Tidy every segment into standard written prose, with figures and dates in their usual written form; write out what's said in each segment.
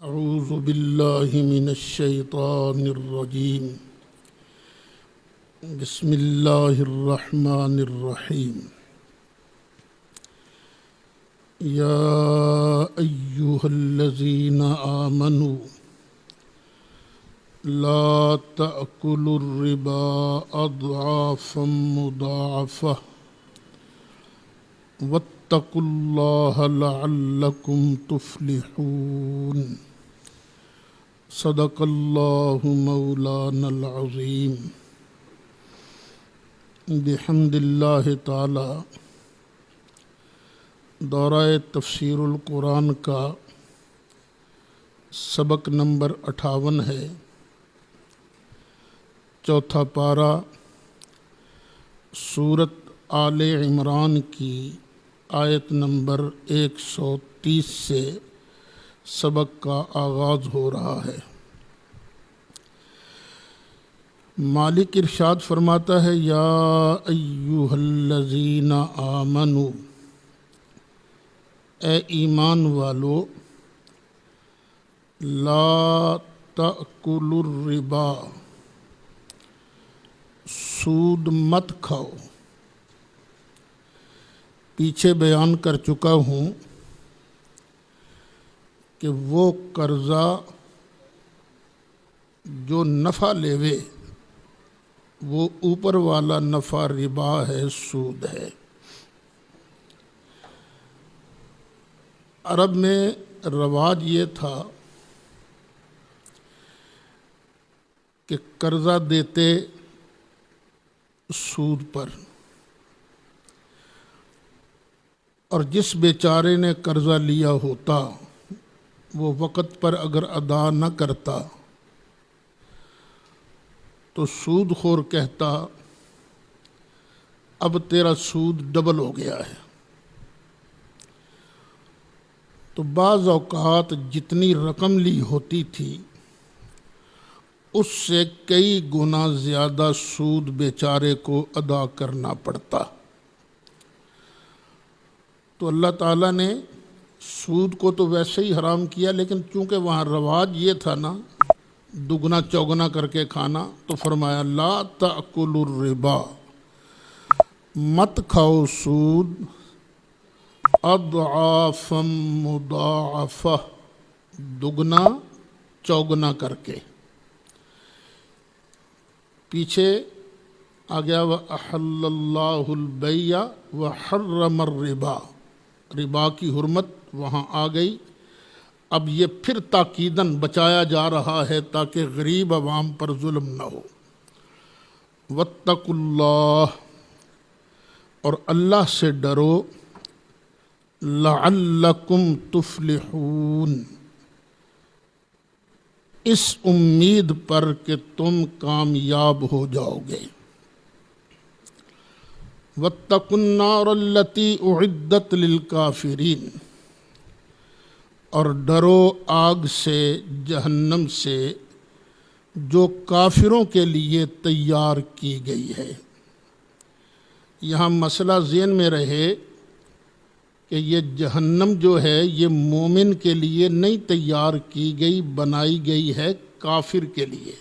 اعوذ باللہ من الشیطان الرجیم بسم اللہ الرحمن الرحیم یا ایہا الذین آمنوا لا تأکلوا الربا اضعافا مضاعفہ واتقوا اللہ لعلکم تفلحون صدق اللہ مولانا العظیم بحمد اللہ تعالی دورہ تفسیر القرآن کا سبق نمبر 58 ہے، چوتھا پارہ سورت آل عمران کی آیت نمبر 130 سے سبق کا آغاز ہو رہا ہے۔ مالک ارشاد فرماتا ہے، یا ایہا الذین آمنوا، اے ایمان والو، لا تأکلوا الربا، سود مت کھاؤ۔ پیچھے بیان کر چکا ہوں کہ وہ قرضہ جو نفع لیوے وہ اوپر والا نفع ربا ہے، سود ہے۔ عرب میں رواج یہ تھا کہ قرضہ دیتے سود پر، اور جس بیچارے نے قرضہ لیا ہوتا وہ وقت پر اگر ادا نہ کرتا تو سود خور کہتا اب تیرا سود ڈبل ہو گیا ہے۔ تو بعض اوقات جتنی رقم لی ہوتی تھی اس سے کئی گنا زیادہ سود بیچارے کو ادا کرنا پڑتا۔ تو اللہ تعالیٰ نے سود کو تو ویسے ہی حرام کیا، لیکن چونکہ وہاں رواج یہ تھا نا دگنا چوگنا کر کے کھانا، تو فرمایا لا تأکلوا الربا، مت کھاؤ سود، اضعافا مضاعفہ، دگنا چوگنا کر کے۔ پیچھے آ گیا وَأَحَلَّ اللَّهُ الْبَيْعَ وَحَرَّمَ الرِّبَا، ربا کی حرمت وہاں آ گئی۔ اب یہ پھر تاکیداً بچایا جا رہا ہے تاکہ غریب عوام پر ظلم نہ ہو۔ واتقوا اللہ، اور اللہ سے ڈرو، لعلکم تفلحون، اس امید پر کہ تم کامیاب ہو جاؤ گے۔ واتقوا النار التي اعدت للکافرین، اور ڈرو آگ سے، جہنم سے، جو کافروں کے لیے تیار کی گئی ہے۔ یہاں مسئلہ ذہن میں رہے کہ یہ جہنم جو ہے یہ مومن کے لیے نہیں تیار کی گئی، بنائی گئی ہے کافر کے لیے۔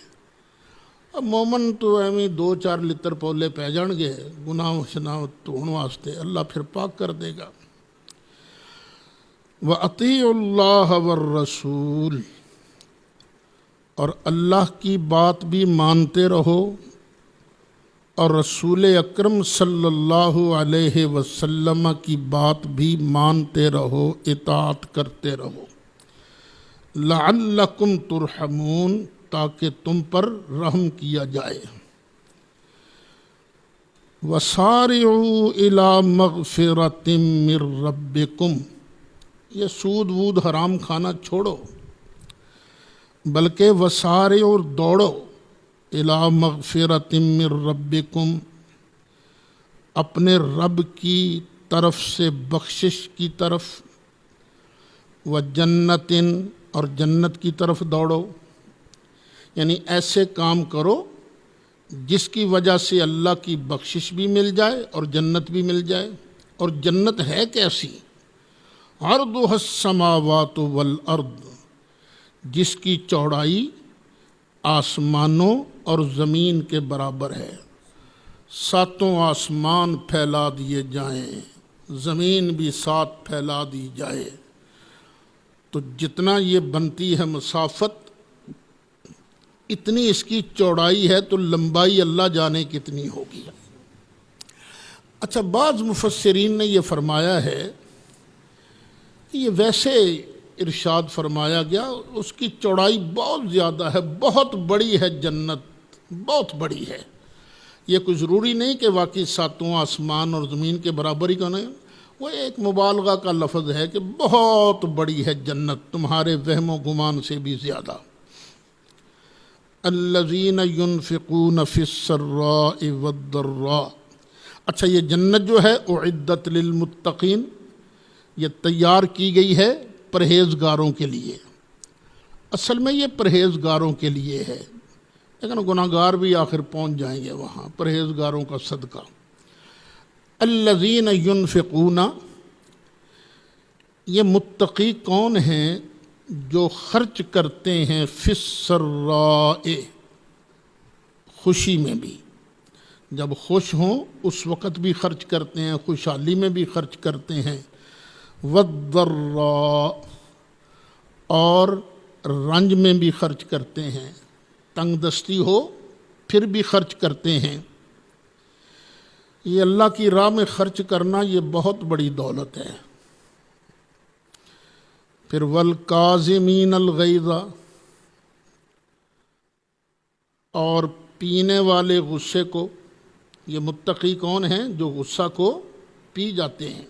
اب مومن تو ایویں 2-4 لتر پولے پی جان گے گناہ شناہ دھون واسطے، اللہ پھر پاک کر دے گا۔ وَأَطِيعُوا اللَّهَ وَالرَّسُولَ، اور اللہ کی بات بھی مانتے رہو اور رسول اکرم صلی اللہ علیہ وسلم کی بات بھی مانتے رہو، اطاعت کرتے رہو۔ لعلکم ترحمون، تاکہ تم پر رحم کیا جائے۔ وسارعوا الی مغفرۃ من ربکم، یہ سود وود حرام کھانا چھوڑو، بلکہ وسارعوا، اور دوڑو، الی مغفرۃ من ربکم، اپنے رب کی طرف سے بخشش کی طرف، وجنت، اور جنت کی طرف دوڑو۔ یعنی ایسے کام کرو جس کی وجہ سے اللہ کی بخشش بھی مل جائے اور جنت بھی مل جائے۔ اور جنت ہے کیسی؟ عرضها السماوات والارض، جس کی چوڑائی آسمانوں اور زمین کے برابر ہے، ساتوں آسمان پھیلا دیے جائیں، زمین بھی ساتھ پھیلا دی جائے، تو جتنا یہ بنتی ہے مسافت اتنی اس کی چوڑائی ہے، تو لمبائی اللہ جانے کتنی ہوگی۔ اچھا، بعض مفسرین نے یہ فرمایا ہے کہ یہ ویسے ارشاد فرمایا گیا، اس کی چوڑائی بہت زیادہ ہے، بہت بڑی ہے، جنت بہت بڑی ہے۔ یہ کوئی ضروری نہیں کہ واقعی ساتوں آسمان اور زمین کے برابر ہی کون ہے، وہ ایک مبالغہ کا لفظ ہے کہ بہت بڑی ہے جنت، تمہارے وہم و گمان سے بھی زیادہ۔ الذین ينفقون فی السراء والضراء۔ اچھا، یہ جنت جو ہے اعدت للمتقین، یہ تیار کی گئی ہے پرہیزگاروں کے لیے۔ اصل میں یہ پرہیزگاروں کے لیے ہے، لیکن گناہگار بھی آخر پہنچ جائیں گے وہاں، پرہیزگاروں کا صدقہ۔ الذین ينفقون، یہ متقی کون ہیں؟ جو خرچ کرتے ہیں فی السراء، خوشی میں بھی، جب خوش ہوں اس وقت بھی خرچ کرتے ہیں، خوشحالی میں بھی خرچ کرتے ہیں، والضراء، اور رنج میں بھی خرچ کرتے ہیں، تنگ دستی ہو پھر بھی خرچ کرتے ہیں۔ یہ اللہ کی راہ میں خرچ کرنا یہ بہت بڑی دولت ہے۔ پھر والکاظمین الغیظ، اور پینے والے غصے کو۔ یہ متقی کون ہیں؟ جو غصہ کو پی جاتے ہیں۔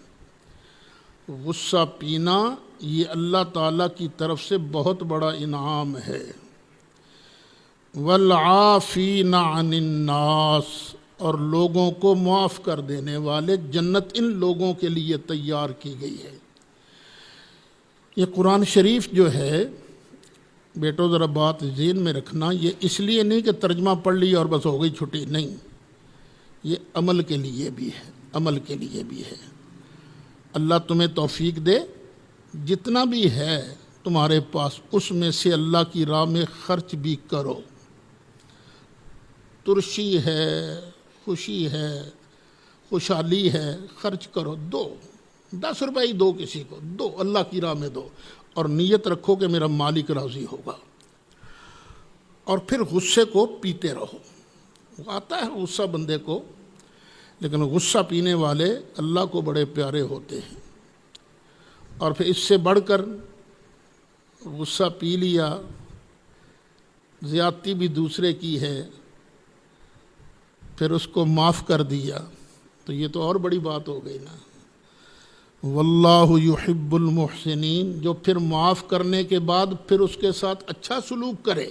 غصہ پینا یہ اللہ تعالیٰ کی طرف سے بہت بڑا انعام ہے۔ والعافین عن الناس، اور لوگوں کو معاف کر دینے والے، جنت ان لوگوں کے لیے تیار کی گئی ہے۔ یہ قرآن شریف جو ہے بیٹو ذرا بات ذہن میں رکھنا، یہ اس لیے نہیں کہ ترجمہ پڑھ لی اور بس ہو گئی چھٹی، نہیں، یہ عمل کے لیے بھی ہے، عمل کے لیے بھی ہے۔ اللہ تمہیں توفیق دے، جتنا بھی ہے تمہارے پاس اس میں سے اللہ کی راہ میں خرچ بھی کرو۔ ترشی ہے، خوشی ہے، خوشحالی ہے، خرچ کرو، دو، 10 روپے ہی دو، کسی کو دو، اللہ کی راہ میں دو، اور نیت رکھو کہ میرا مالک راضی ہوگا۔ اور پھر غصے کو پیتے رہو۔ آتا ہے غصہ بندے کو، لیکن غصہ پینے والے اللہ کو بڑے پیارے ہوتے ہیں۔ اور پھر اس سے بڑھ کر غصہ پی لیا، زیادتی بھی دوسرے کی ہے، پھر اس کو معاف کر دیا، تو یہ تو اور بڑی بات ہو گئی نا۔ واللہ یحب المحسنین، جو پھر معاف کرنے کے بعد پھر اس کے ساتھ اچھا سلوک کرے،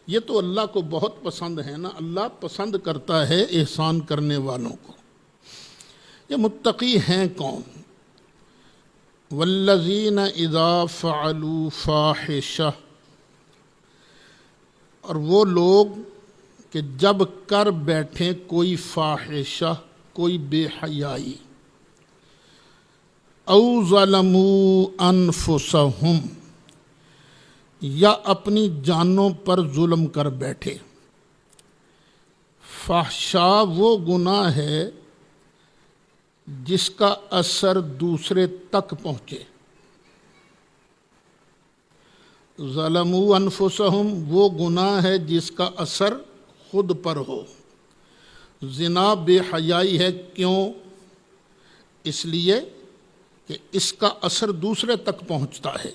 یہ تو اللہ کو بہت پسند ہے نا۔ اللہ پسند کرتا ہے احسان کرنے والوں کو۔ یہ متقی ہیں کون؟ والذین اذا فعلوا فاحشہ، اور وہ لوگ کہ جب کر بیٹھیں کوئی فاحشہ، کوئی بے حیائی، او ظلموا انفسہم، یا اپنی جانوں پر ظلم کر بیٹھے۔ فحشا وہ گناہ ہے جس کا اثر دوسرے تک پہنچے۔ ظلموا انفسہم وہ گناہ ہے جس کا اثر خود پر ہو۔ زنا بے حیائی ہے، کیوں؟ اس لیے کہ اس کا اثر دوسرے تک پہنچتا ہے۔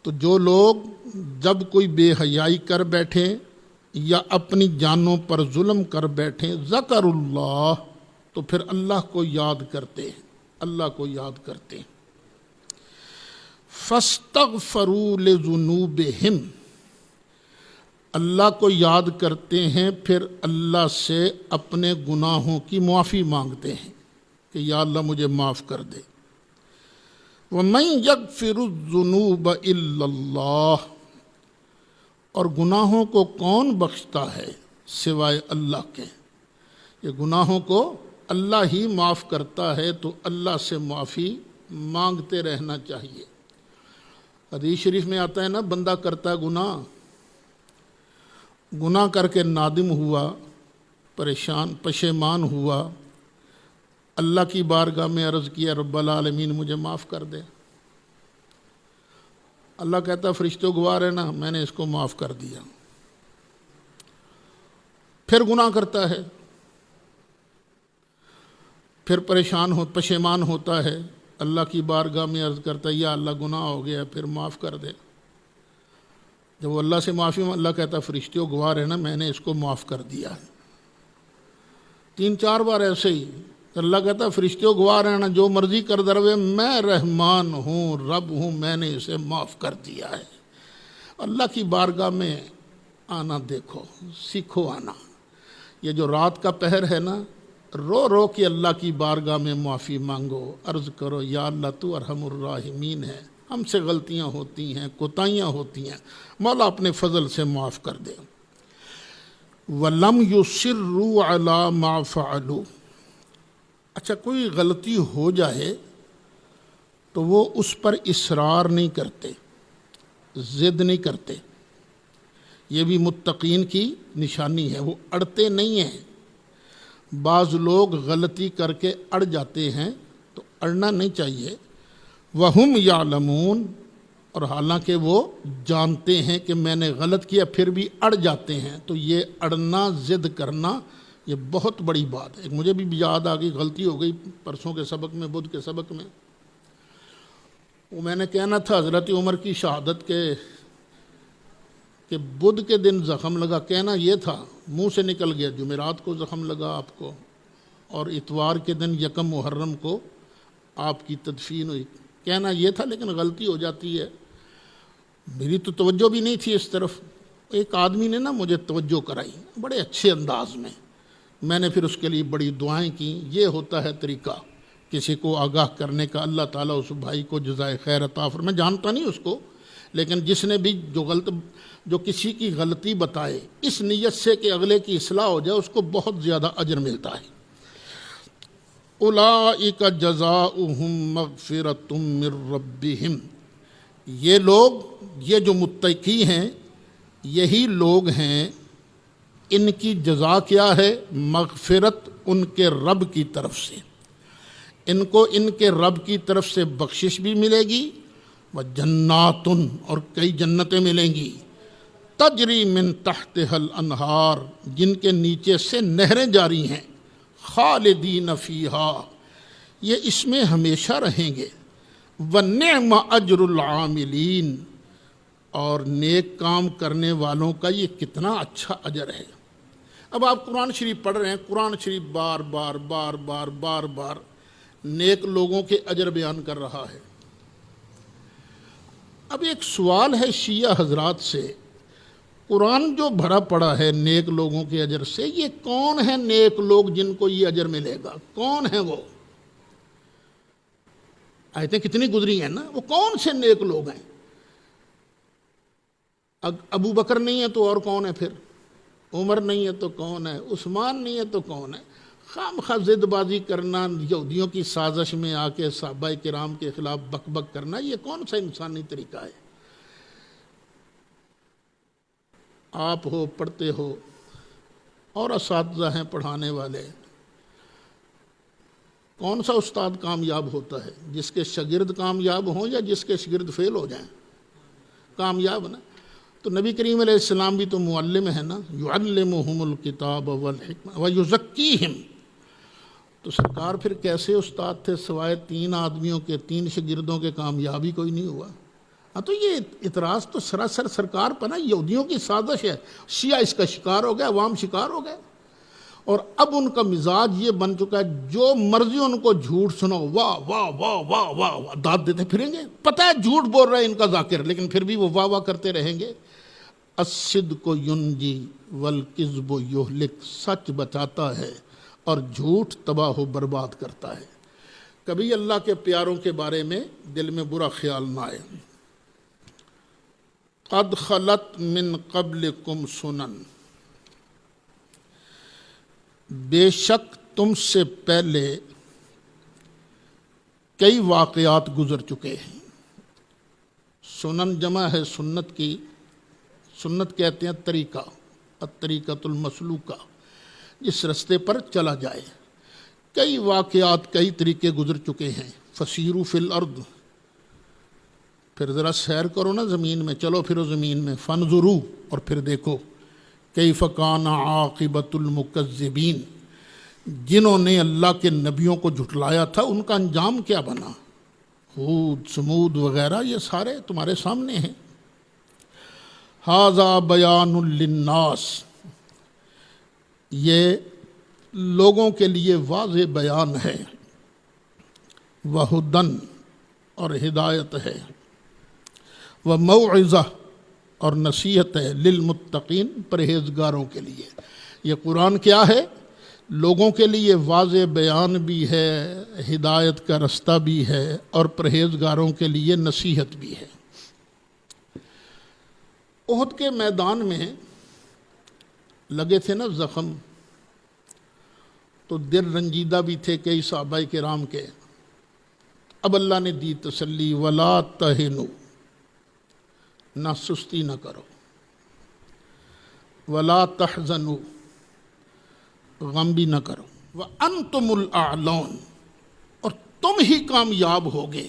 تو جو لوگ جب کوئی بے حیائی کر بیٹھیں یا اپنی جانوں پر ظلم کر بیٹھیں، ذکر اللہ، تو پھر اللہ کو یاد کرتے ہیں، اللہ کو یاد کرتے ہیں۔ فاستغفروا لذنوبہم، اللہ کو یاد کرتے ہیں، پھر اللہ سے اپنے گناہوں کی معافی مانگتے ہیں کہ یا اللہ مجھے معاف کر دے۔ وَمَن يَغْفِرُ الذُّنُوبَ إِلَّا اللَّهُ، اور گناہوں کو کون بخشتا ہے سوائے اللہ کے؟ یہ گناہوں کو اللہ ہی معاف کرتا ہے، تو اللہ سے معافی مانگتے رہنا چاہیے۔ حدیث شریف میں آتا ہے نا، بندہ کرتا گناہ کر کے نادم ہوا، پشیمان ہوا، اللہ کی بارگاہ میں عرض کیا رب العالمین مجھے معاف کر دے۔ اللہ کہتا فرشتوں گواہ رہنا میں نے اس کو معاف کر دیا۔ پھر گناہ کرتا ہے، پھر پشیمان ہوتا ہے، اللہ کی بارگاہ میں عرض کرتا ہے یا اللہ گناہ ہو گیا، پھر معاف کر دے۔ جب وہ اللہ سے معافی اللہ کہتا فرشتوں گواہ رہنا میں نے اس کو معاف کر دیا ہے۔ 3-4 بار ایسے ہی اللہ کہتا فرشتوں گواہ رہنا جو مرضی کر دروے میں رحمان ہوں، رب ہوں، میں نے اسے معاف کر دیا ہے۔ اللہ کی بارگاہ میں آنا دیکھو، سیکھو آنا۔ یہ جو رات کا پہر ہے نا، رو رو کے اللہ کی بارگاہ میں معافی مانگو، عرض کرو یا اللہ تو ارحم الراحمین ہے، ہم سے غلطیاں ہوتی ہیں، کوتاہیاں ہوتی ہیں، مولا اپنے فضل سے معاف کر دے۔ وَلَمْ يُصِرُّوا عَلَى مَا فَعَلُوا۔ اچھا کوئی غلطی ہو جائے تو وہ اس پر اصرار نہیں کرتے، ضد نہیں کرتے۔ یہ بھی متقین کی نشانی ہے، وہ اڑتے نہیں ہیں۔ بعض لوگ غلطی کر کے اڑ جاتے ہیں، تو اڑنا نہیں چاہیے۔ وَهُمْ يَعْلَمُونَ، اور حالانکہ وہ جانتے ہیں کہ میں نے غلط کیا پھر بھی اڑ جاتے ہیں۔ تو یہ اڑنا، ضد کرنا، یہ بہت بڑی بات ہے۔ ایک مجھے بھی یاد آ گئی، غلطی ہو گئی پرسوں کے سبق میں، بدھ کے سبق میں۔ وہ میں نے کہنا تھا حضرت عمر کی شہادت کہ بدھ کے دن زخم لگا، کہنا یہ تھا، منہ سے نکل گیا جمعرات کو زخم لگا آپ کو، اور اتوار کے دن 1 محرم کو آپ کی تدفین ہوئی، کہنا یہ تھا، لیکن غلطی ہو جاتی ہے۔ میری تو توجہ بھی نہیں تھی اس طرف، ایک آدمی نے نا مجھے توجہ کرائی بڑے اچھے انداز میں نے پھر اس کے لیے بڑی دعائیں کی۔ یہ ہوتا ہے طریقہ کسی کو آگاہ کرنے کا۔ اللہ تعالیٰ اس بھائی کو جزائے خیر عطا فرمائے۔ میں جانتا نہیں اس کو، لیکن جس نے بھی جو کسی کی غلطی بتائے اس نیت سے کہ اگلے کی اصلاح ہو جائے، اس کو بہت زیادہ اجر ملتا ہے۔ اولئک جزاؤہم مغفرۃ من ربہم، یہ لوگ، یہ جو متقی ہیں، یہی لوگ ہیں، ان کی جزا کیا ہے؟ مغفرت ان کے رب کی طرف سے۔ ان کو ان کے رب کی طرف سے بخشش بھی ملے گی، وجنات، اور کئی جنتیں ملیں گی، تجری من تحتها الانہار، جن کے نیچے سے نہریں جاری ہیں، خالدین فیہا، یہ اس میں ہمیشہ رہیں گے، ونعم اجر العاملین، اور نیک کام کرنے والوں کا یہ کتنا اچھا اجر ہے۔ اب آپ قرآن شریف پڑھ رہے ہیں، قرآن شریف بار بار نیک لوگوں کے اجر بیان کر رہا ہے۔ اب ایک سوال ہے شیعہ حضرات سے، قرآن جو بھرا پڑا ہے نیک لوگوں کے اجر سے، یہ کون ہیں نیک لوگ جن کو یہ اجر ملے گا؟ کون ہیں وہ؟ آیتیں کتنی گزری ہیں نا، وہ کون سے نیک لوگ ہیں؟ ابو بکر نہیں ہے تو اور کون ہے پھر؟ عمر نہیں ہے تو کون ہے؟ عثمان نہیں ہے تو کون ہے؟ خام خواہ ضد بازی کرنا، یہودیوں کی سازش میں آ کے صحابہ کرام کے خلاف بک بک کرنا، یہ کون سا انسانی طریقہ ہے؟ آپ ہو، پڑھتے ہو، اور اساتذہ ہیں پڑھانے والے، کون سا استاد کامیاب ہوتا ہے؟ جس کے شاگرد کامیاب ہوں یا جس کے شاگرد فیل ہو جائیں؟ کامیاب نا۔ تو نبی کریم علیہ السلام بھی تو معلم ہے نا، یعلمہم الکتاب والحکمہ ویزکیہم۔ تو سرکار پھر کیسے استاد تھے سوائے 3 آدمیوں کے، 3 شاگردوں کے؟ کامیابی کوئی نہیں ہوا۔ ہاں تو یہ اعتراض تو سراسر سرکار پر نا، یہودیوں کی سازش ہے، شیعہ اس کا شکار ہو گیا، عوام شکار ہو گئے، اور اب ان کا مزاج یہ بن چکا ہے جو مرضی ان کو جھوٹ سنو، واہ واہ واہ واہ واہ واہ داد دیتے پھریں گے۔ پتہ ہے جھوٹ بول رہا ہے ان کا ذاکر، لیکن پھر بھی وہ واہ واہ کرتے رہیں گے۔ الصدق ینجی والکذب یہلک، سچ بچاتا ہے اور جھوٹ تباہ و برباد کرتا ہے۔ کبھی اللہ کے پیاروں کے بارے میں دل میں برا خیال نہ آئے۔ قد خلت من قبلکم سنن، بے شک تم سے پہلے کئی واقعات گزر چکے ہیں۔ سنن جمع ہے سنت کی، سنت کہتے ہیں طریقہ، الطریقۃ المسلوکہ، جس رستے پر چلا جائے۔ کئی واقعات، کئی طریقے گزر چکے ہیں۔ فسیروا فی الارض، پھر ذرا سیر کرو نا زمین میں، چلو پھرو زمین میں، فانظروا، اور پھر دیکھو، کیف کان عاقبۃ المکذبین، جنہوں نے اللہ کے نبیوں کو جھٹلایا تھا ان کا انجام کیا بنا۔ ہود، سمود وغیرہ یہ سارے تمہارے سامنے ہیں۔ ھذا بیان للناس، یہ لوگوں کے لیے واضح بیان ہے، وہدن، اور ہدایت ہے، وموعظہ، اور نصیحت ہے، للمتقین، پرہیزگاروں کے لیے۔ یہ قرآن کیا ہے؟ لوگوں کے لیے واضح بیان بھی ہے، ہدایت کا رستہ بھی ہے، اور پرہیزگاروں کے لیے نصیحت بھی ہے۔ احد کے میدان میں لگے تھے نا زخم، تو دل رنجیدہ بھی تھے کئی صحابہ کرام کے۔ اب اللہ نے دی تسلی، ولا تہنوا، نہ سستی نہ کرو، ولا تحزنوا، غم بھی نہ کرو، وانتم الاعلون، اور تم ہی کامیاب ہوگے،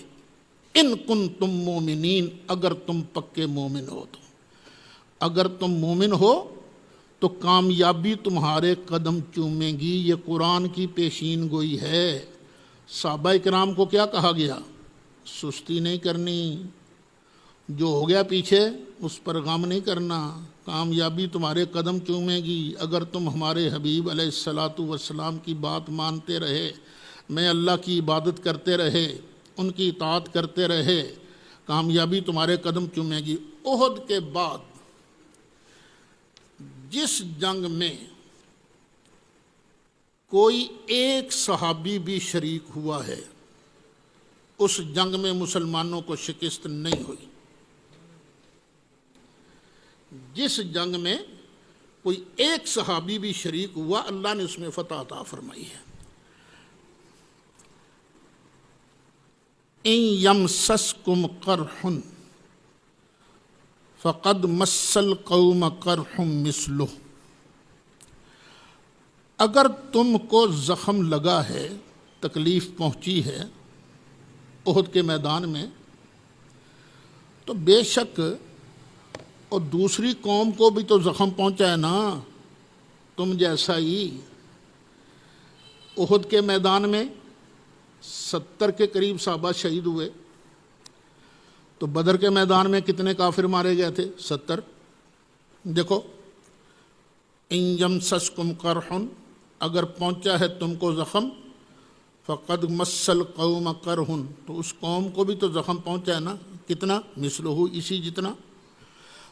ان کنتم مومنین، اگر تم پکے مومن ہو تو۔ اگر تم مومن ہو تو کامیابی تمہارے قدم چومے گی۔ یہ قرآن کی پیشین گوئی ہے۔ صحابہ کرام کو کیا کہا گیا؟ سستی نہیں کرنی، جو ہو گیا پیچھے اس پر غم نہیں کرنا، کامیابی تمہارے قدم چومے گی اگر تم ہمارے حبیب علیہ الصلاۃ والسلام کی بات مانتے رہے، میں اللہ کی عبادت کرتے رہے، ان کی اطاعت کرتے رہے، کامیابی تمہارے قدم چومے گی۔ احد کے بعد جس جنگ میں کوئی ایک صحابی بھی شریک ہوا ہے، اس جنگ میں مسلمانوں کو شکست نہیں ہوئی۔ جس جنگ میں کوئی ایک صحابی بھی شریک ہوا، اللہ نے اس میں فتح عطا فرمائی ہے۔ ان یمسسکم قرح فقد مس القوم قرح مثلہ، اگر تم کو زخم لگا ہے، تکلیف پہنچی ہے احد کے میدان میں، تو بے شک اور دوسری قوم کو بھی تو زخم پہنچا ہے نا، تم جیسا ہی۔ احد کے میدان میں 70 کے قریب صحابہ شہید ہوئے، تو بدر کے میدان میں کتنے کافر مارے گئے تھے؟ 70۔ دیکھو، ان یمسسکم قرح، اگر پہنچا ہے تم کو زخم، فقد مس القوم قرح، تو اس قوم کو بھی تو زخم پہنچا ہے نا، کتنا؟ مثلہ، اسی جتنا۔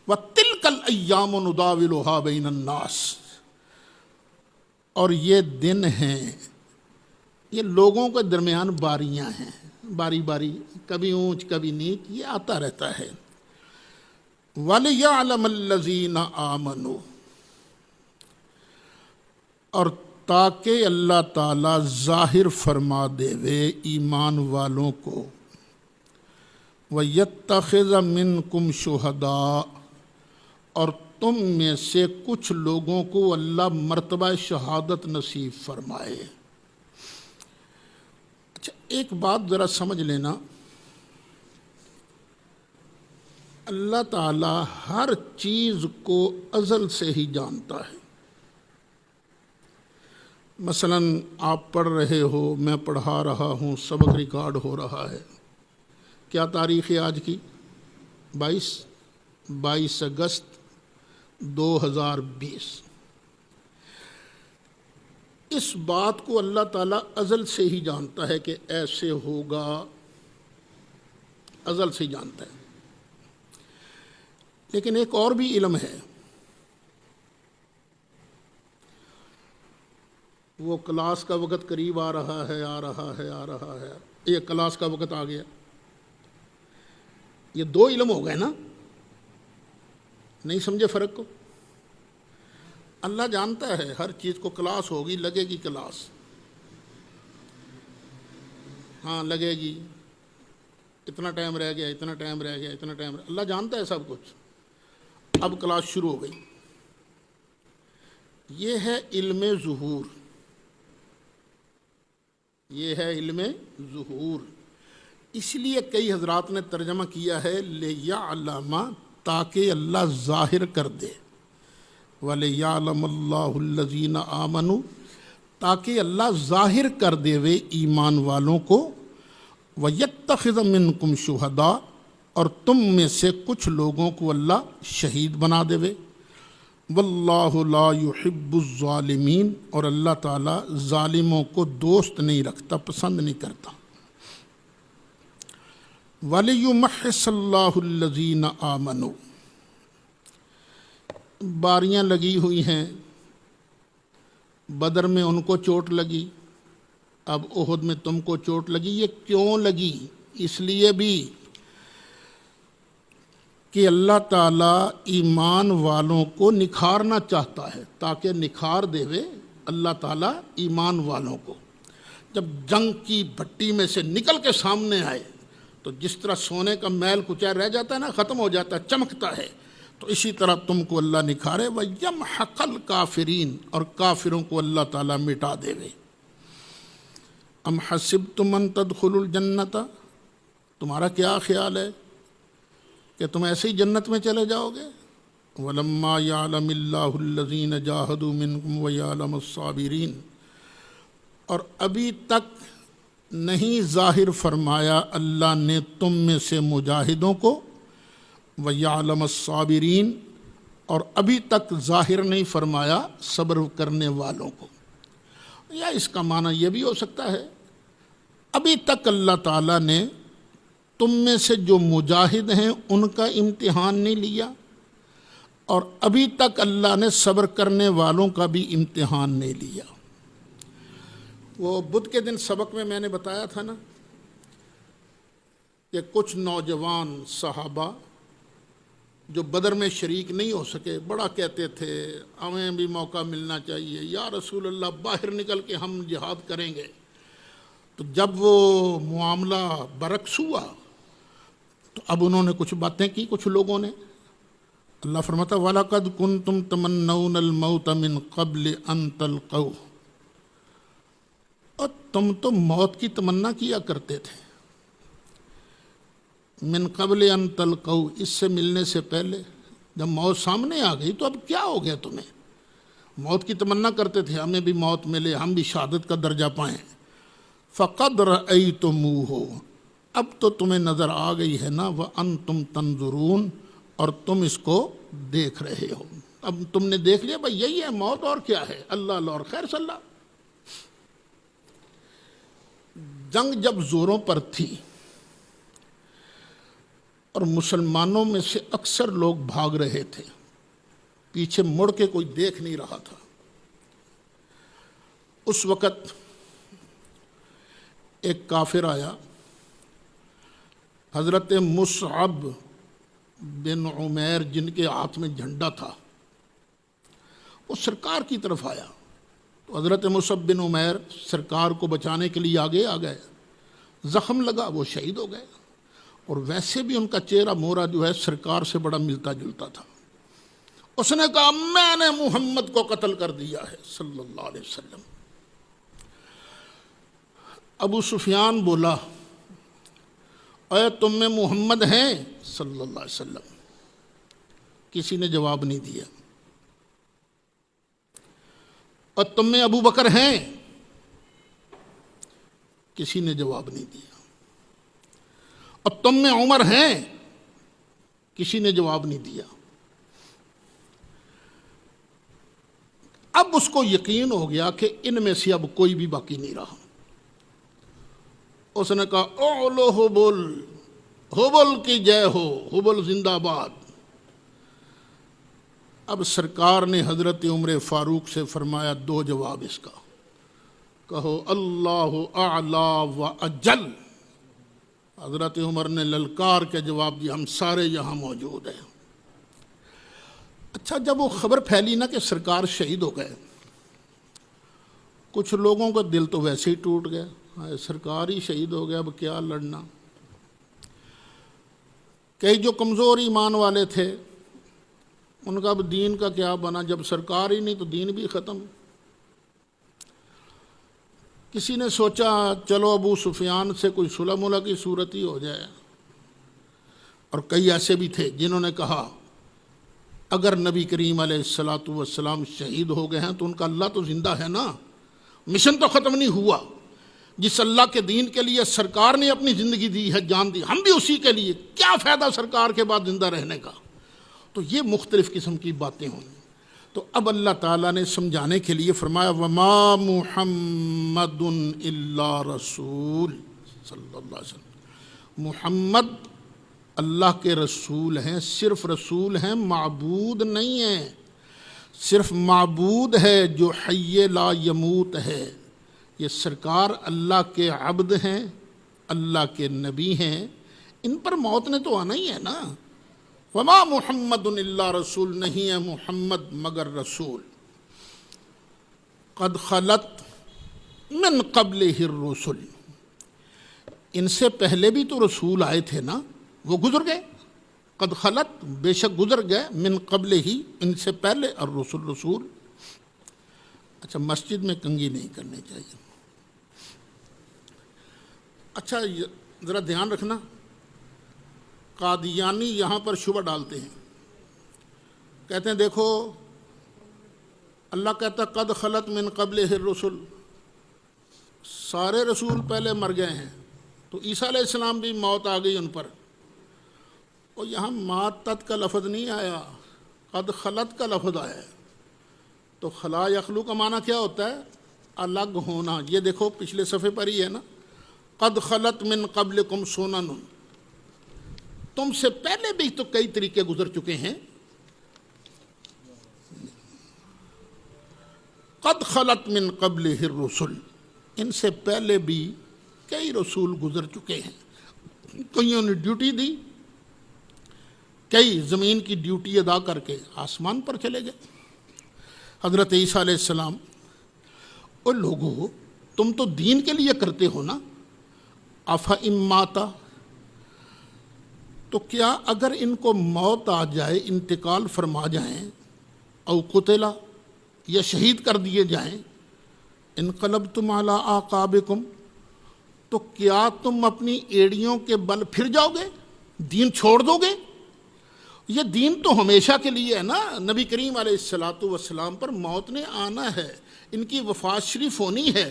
وَتِلْكَ الْأَيَّامُ نُدَاوِلُهَا بَيْنَ النَّاسِ، اور یہ دن ہیں، یہ لوگوں کے درمیان باریاں ہیں، باری باری، کبھی اونچ کبھی نیچ، یہ آتا رہتا ہے۔ وَلِيَعْلَمَ الَّذِينَ آمَنُوا، اور تاکہ اللہ تعالیٰ ظاہر فرما دے وے ایمان والوں کو، وَيَتَّخِذَ مِنْكُمْ شُهَدَاءَ، اور تم میں سے کچھ لوگوں کو اللہ مرتبہ شہادت نصیب فرمائے۔ اچھا، ایک بات ذرا سمجھ لینا، اللہ تعالیٰ ہر چیز کو ازل سے ہی جانتا ہے۔ مثلا آپ پڑھ رہے ہو، میں پڑھا رہا ہوں، سبق ریکارڈ ہو رہا ہے، کیا تاریخ ہے آج کی؟ 22 اگست 2020۔ اس بات کو اللہ تعالیٰ ازل سے ہی جانتا ہے کہ ایسے ہوگا، ازل سے ہی جانتا ہے۔ لیکن ایک اور بھی علم ہے، وہ کلاس کا وقت قریب آ رہا ہے، آ رہا ہے، آ رہا ہے، یہ کلاس کا وقت آ گیا، یہ 2 علم ہو گئے نا، نہیں سمجھے فرق کو؟ اللہ جانتا ہے ہر چیز کو، کلاس ہوگی، لگے گی کلاس، ہاں لگے گی، اتنا ٹائم رہ گیا، اتنا ٹائم رہ گیا، اتنا ٹائم اللہ جانتا ہے سب کچھ۔ اب کلاس شروع ہو گئی۔ یہ ہے علم ظہور، یہ ہے علم ظہور۔ اس لیے کئی حضرات نے ترجمہ کیا ہے لِیَعْلَمَ، تاکہ اللہ ظاہر کر دے، وَلِيَعْلَمَ اللَّهُ الَّذِينَ آمَنُوا، تاکہ اللہ ظاہر کر دے وے ایمان والوں کو، وَيَتَّخِذَ مِنْكُمْ شُهَدَاءَ، اور تم میں سے کچھ لوگوں کو اللہ شہید بنا دے وے، وَاللَّهُ لَا يُحِبُّ الظَّالِمِينَ، اور اللہ تعالیٰ ظالموں کو دوست نہیں رکھتا، پسند نہیں کرتا۔ وَلِيُمَحِّصَ اللَّهُ الَّذِينَ آمَنُوا، باریاں لگی ہوئی ہیں، بدر میں ان کو چوٹ لگی، اب احد میں تم کو چوٹ لگی۔ یہ کیوں لگی؟ اس لیے بھی کہ اللہ تعالیٰ ایمان والوں کو نکھارنا چاہتا ہے، تاکہ نکھار دے وے اللہ تعالیٰ ایمان والوں کو۔ جب جنگ کی بھٹی میں سے نکل کے سامنے آئے تو جس طرح سونے کا میل کچا رہ جاتا ہے نا، ختم ہو جاتا ہے، چمکتا ہے، تو اسی طرح تم کو اللہ نکھارے۔ وَيَمْحَقَ الْكَافِرِينَ، اور کافروں کو اللہ تعالیٰ مٹا دے وے۔ ام حسبتم ان تدخلوا الجنت، تمہارا کیا خیال ہے کہ تم ایسے ہی جنت میں چلے جاؤ گے؟ وَلَمَّا يَعْلَمِ اللَّهُ الَّذِينَ جَاهَدُوا مِنْكُمْ وَيَعْلَمَ الصَّابِرِينَ، اور ابھی تک نہیں ظاہر فرمایا اللہ نے تم میں سے مجاہدوں کو، وَيَعْلَمَ الصَّابِرِينَ، اور ابھی تک ظاہر نہیں فرمایا صبر کرنے والوں کو۔ یا اس کا معنی یہ بھی ہو سکتا ہے ابھی تک اللہ تعالیٰ نے تم میں سے جو مجاہد ہیں ان کا امتحان نہیں لیا، اور ابھی تک اللہ نے صبر کرنے والوں کا بھی امتحان نہیں لیا۔ وہ بدھ کے دن سبق میں نے بتایا تھا نا کہ کچھ نوجوان صحابہ جو بدر میں شریک نہیں ہو سکے بڑا کہتے تھے ہمیں بھی موقع ملنا چاہیے، یا رسول اللہ باہر نکل کے ہم جہاد کریں گے۔ تو جب وہ معاملہ برعکس ہوا تو اب انہوں نے کچھ باتیں کی کچھ لوگوں نے۔ اللہ فرماتا وَلَقَدْ كُنْتُمْ تَمَنَّوْنَ الْمَوْتَ مِنْ قَبْلِ أَنْ تَلْقَوْهُ، اور تم تو موت کی تمنا کیا کرتے تھے، من قبل ان تلقوا، اس سے ملنے سے پہلے۔ جب موت سامنے آ گئی تو اب کیا ہو گیا تمہیں؟ موت کی تمنا کرتے تھے ہمیں بھی موت ملے، ہم بھی شہادت کا درجہ پائیں۔ فقد رأیتموہ، اب تو تمہیں نظر آ گئی ہے نا، وانتم تنظرون، اور تم اس کو دیکھ رہے ہو۔ اب تم نے دیکھ لیا بھائی یہی ہے موت، اور کیا ہے، اللہ اللہ اور خیر صلی اللہ۔ جنگ جب زوروں پر تھی اور مسلمانوں میں سے اکثر لوگ بھاگ رہے تھے، پیچھے مڑ کے کوئی دیکھ نہیں رہا تھا، اس وقت ایک کافر آیا، حضرت مصعب بن عمیر جن کے ہاتھ میں جھنڈا تھا، وہ سرکار کی طرف آیا تو حضرت مصعب بن عمیر سرکار کو بچانے کے لیے آگے آ گئے، زخم لگا وہ شہید ہو گئے، اور ویسے بھی ان کا چہرہ مورا جو ہے سرکار سے بڑا ملتا جلتا تھا۔ اس نے کہا میں نے محمد کو قتل کر دیا ہے صلی اللہ علیہ وسلم۔ ابو سفیان بولا اے تم میں محمد ہیں صلی اللہ علیہ وسلم؟ کسی نے جواب نہیں دیا۔ اور تم میں ابو بکر ہیں؟ کسی نے جواب نہیں دیا۔ اور تم میں عمر ہیں؟ کسی نے جواب نہیں دیا۔ اب اس کو یقین ہو گیا کہ ان میں سے اب کوئی بھی باقی نہیں رہا۔ اس نے کہا اعلو حبل، حبل کی جے ہو، حبل زندہ باد۔ اب سرکار نے حضرت عمر فاروق سے فرمایا دو جواب اس کا، کہو اللہ اعلی و اجل۔ حضرت عمر نے للکار کے جواب دیا ہم سارے یہاں موجود ہیں۔ اچھا جب وہ خبر پھیلی نا کہ سرکار شہید ہو گئے، کچھ لوگوں کا دل تو ویسے ہی ٹوٹ گیا، سرکار ہی شہید ہو گیا اب کیا لڑنا۔ کئی جو کمزور ایمان والے تھے ان کا اب دین کا کیا بنا، جب سرکار ہی نہیں تو دین بھی ختم۔ کسی نے سوچا چلو ابو سفیان سے کوئی صلح ملح کی صورت ہی ہو جائے، اور کئی ایسے بھی تھے جنہوں نے کہا اگر نبی کریم علیہ الصلاۃ والسلام شہید ہو گئے ہیں تو ان کا اللہ تو زندہ ہے نا، مشن تو ختم نہیں ہوا۔ جس اللہ کے دین کے لیے سرکار نے اپنی زندگی دی ہے، جان دی، ہم بھی اسی کے لیے، کیا فائدہ سرکار کے بعد زندہ رہنے کا؟ تو یہ مختلف قسم کی باتیں ہوں۔ تو اب اللہ تعالیٰ نے سمجھانے کے لیے فرمایا وما محمد الا رسول صلی اللہ علیہ وسلم، محمد اللہ کے رسول ہیں، صرف رسول ہیں، معبود نہیں ہیں۔ صرف معبود ہے جو حی لا یموت ہے، یہ سرکار اللہ کے عبد ہیں، اللہ کے نبی ہیں، ان پر موت نے تو آنا ہی ہے نا۔ وما محمد الا رسول، نہیں ہے محمد مگر رسول، قد خلت من قبلہ الرسل، ان سے پہلے بھی تو رسول آئے تھے نا، وہ گزر گئے، قد خلت بے شک گزر گئے، من قبل ہی ان سے پہلے، الرسل رسول۔ اچھا مسجد میں کنگھی نہیں کرنی چاہیے۔ اچھا ذرا دھیان رکھنا، قادیانی یہاں پر شبہ ڈالتے ہیں، کہتے ہیں دیکھو اللہ کہتا قد خلت من قبلہ الرسل، سارے رسول پہلے مر گئے ہیں، تو عیسیٰ علیہ السلام بھی موت آ گئی ان پر، اور یہاں ماتت کا لفظ نہیں آیا، قد خلت کا لفظ آیا ہے۔ تو خلا یخلو کا معنی کیا ہوتا ہے؟ الگ ہونا۔ یہ دیکھو پچھلے صفحے پر ہی ہے نا، قد خلت من قبلکم سنن، تم سے پہلے بھی تو کئی طریقے گزر چکے ہیں۔ قد خلت من قبلہ الرسل، ان سے پہلے بھی کئی رسول گزر چکے ہیں، کئیوں نے ڈیوٹی دی، کئی زمین کی ڈیوٹی ادا کر کے آسمان پر چلے گئے۔ حضرت عیسیٰ علیہ السلام، اور لوگوں تم تو دین کے لیے کرتے ہو نا، افإن ماتا، تو کیا اگر ان کو موت آ جائے، انتقال فرما جائیں، او قتلا، یا شہید کر دیے جائیں، انقلبتم علی اعقابکم، تو کیا تم اپنی ایڑیوں کے بل پھر جاؤ گے، دین چھوڑ دو گے؟ یہ دین تو ہمیشہ کے لیے ہے نا، نبی کریم علیہ الصلاۃ والسلام پر موت نے آنا ہے، ان کی وفات شریف ہونی ہے،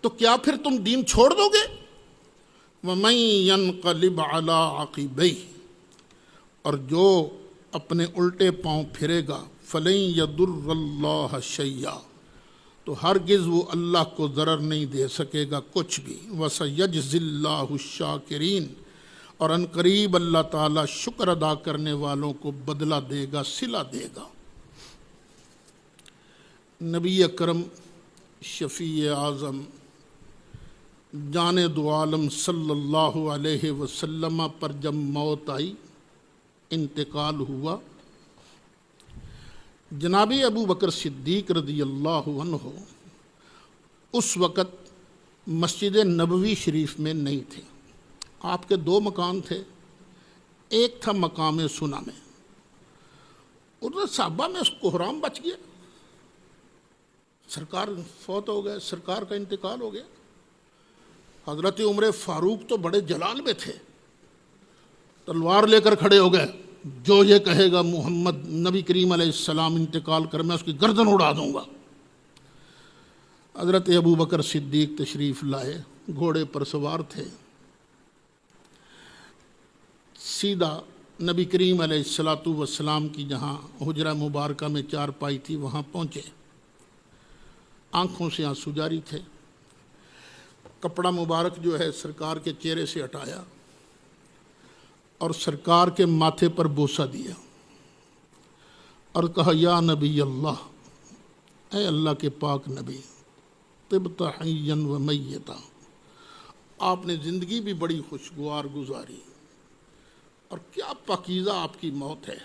تو کیا پھر تم دین چھوڑ دو گے؟ وَمَن يَنْقَلِبْ عَلَىٰ عَقِبَيْهِ، اور جو اپنے الٹے پاؤں پھرے گا، فَلَن يَضُرَّ اللَّهَ شَيْئًا، تو ہرگز وہ اللہ کو ضرر نہیں دے سکے گا کچھ بھی۔ وَسَيَجْزِي اللَّهُ الشَّاكِرِينَ، اور ان قریب اللہ تعالیٰ شکر ادا کرنے والوں کو بدلہ دے گا، صلہ دے گا۔ نبی اکرم شفیع اعظم جان دو عالم صلی اللہ علیہ وسلم پر جب موت آئی، انتقال ہوا، جناب ابو بکر صدیق رضی اللہ عنہ اس وقت مسجد نبوی شریف میں نہیں تھے۔ آپ کے دو مکان تھے، ایک تھا مقام سنا میں، اور صحابہ میں اس کوہرام بچ گیا، سرکار فوت ہو گئے، سرکار کا انتقال ہو گیا۔ حضرت عمر فاروق تو بڑے جلال میں تھے، تلوار لے کر کھڑے ہو گئے، جو یہ کہے گا محمد نبی کریم علیہ السلام انتقال کر، میں اس کی گردن اڑا دوں گا۔ حضرت ابو بکر صدیق تشریف لائے، گھوڑے پر سوار تھے، سیدھا نبی کریم علیہ الصلاۃ والسلام کی جہاں حجرہ مبارکہ میں چارپائی تھی وہاں پہنچے، آنکھوں سے آنسو جاری تھے، کپڑا مبارک جو ہے سرکار کے چہرے سے ہٹایا اور سرکار کے ماتھے پر بوسہ دیا اور کہا یا نبی اللہ، اے اللہ کے پاک نبی، طبت حیا و میتا، آپ نے زندگی بھی بڑی خوشگوار گزاری، اور کیا پاکیزہ آپ کی موت ہے۔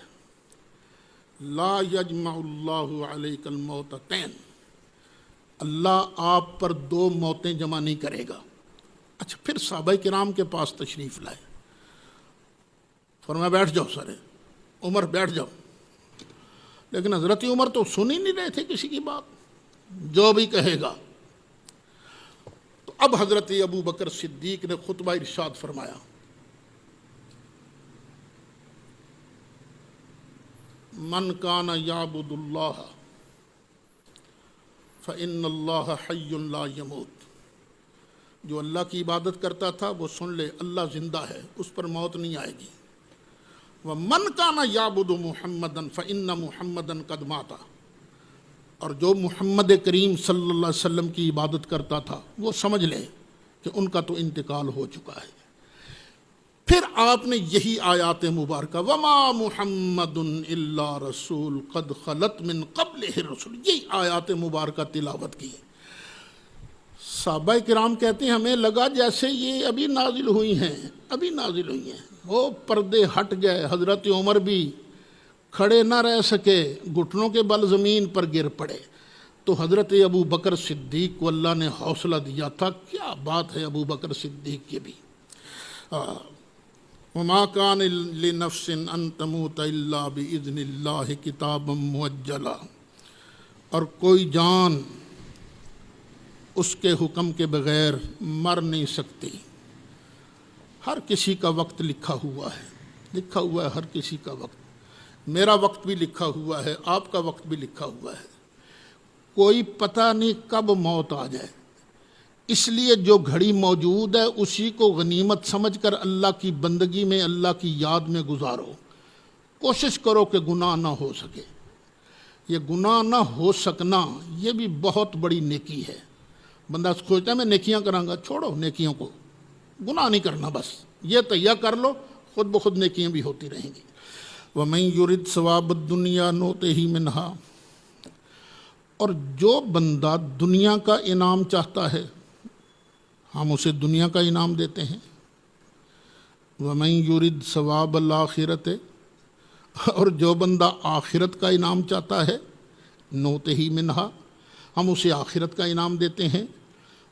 لا یجمع اللہ علیک الموتتین، اللہ آپ پر دو موتیں جمع نہیں کرے گا۔ اچھا پھر صحابہ کرام کے پاس تشریف لائے، فرمایا بیٹھ جاؤ سارے، عمر بیٹھ جاؤ. لیکن حضرت عمر تو سن ہی نہیں رہے تھے کسی کی بات، جو بھی کہے گا. تو اب حضرت ابو بکر صدیق نے خطبہ ارشاد فرمایا، من کان یعبد اللہ فإن اللہ حی لا یموت. جو اللہ کی عبادت کرتا تھا وہ سن لے، اللہ زندہ ہے، اس پر موت نہیں آئے گی. ومن کان یعبد محمدا فإن محمدا قد مات. اور جو محمد کریم صلی اللہ علیہ وسلم کی عبادت کرتا تھا وہ سمجھ لے کہ ان کا تو انتقال ہو چکا ہے. پھر آپ نے یہی آیات مبارکہ وما محمد الا رسول قد خلت من قبلہ الرسل، یہی آیات مبارکہ تلاوت کی. صحابہ کرام کہتے ہیں ہمیں لگا جیسے یہ ابھی نازل ہوئی ہیں، ابھی نازل ہوئی ہیں. وہ پردے ہٹ گئے، حضرت عمر بھی کھڑے نہ رہ سکے، گھٹنوں کے بل زمین پر گر پڑے. تو حضرت ابو بکر صدیق کو اللہ نے حوصلہ دیا تھا. کیا بات ہے ابو بکر صدیق کی بھی. وما كان لنفس ان تموت الا باذن اللہ کتابا مؤجلا. اور کوئی جان اس کے حکم کے بغیر مر نہیں سکتی. ہر کسی کا وقت لکھا ہوا ہے، لکھا ہوا ہے ہر کسی کا وقت. میرا وقت بھی لکھا ہوا ہے، آپ کا وقت بھی لکھا ہوا ہے. کوئی پتہ نہیں کب موت آ جائے. اس لیے جو گھڑی موجود ہے اسی کو غنیمت سمجھ کر اللہ کی بندگی میں، اللہ کی یاد میں گزارو. کوشش کرو کہ گناہ نہ ہو سکے. یہ گناہ نہ ہو سکنا یہ بھی بہت بڑی نیکی ہے. بندہ سوچتا ہے میں نیکیاں کراں گا، چھوڑو نیکیوں کو، گناہ نہیں کرنا، بس یہ تیہ کر لو، خود بخود نیکیاں بھی ہوتی رہیں گی. وَمَن يُرِدْ ثَوَابَ الدُّنْيَا نُؤْتِهِ مِنْهَا. اور جو بندہ دنیا کا انعام چاہتا ہے ہم اسے دنیا کا انعام دیتے ہیں. وَمَن يُرِدْ ثَوَابَ الْآخِرَةِ. اور جو بندہ آخرت کا انعام چاہتا ہے نُؤْتِهِ مِنْهَا، ہم اسے آخرت کا انعام دیتے ہیں.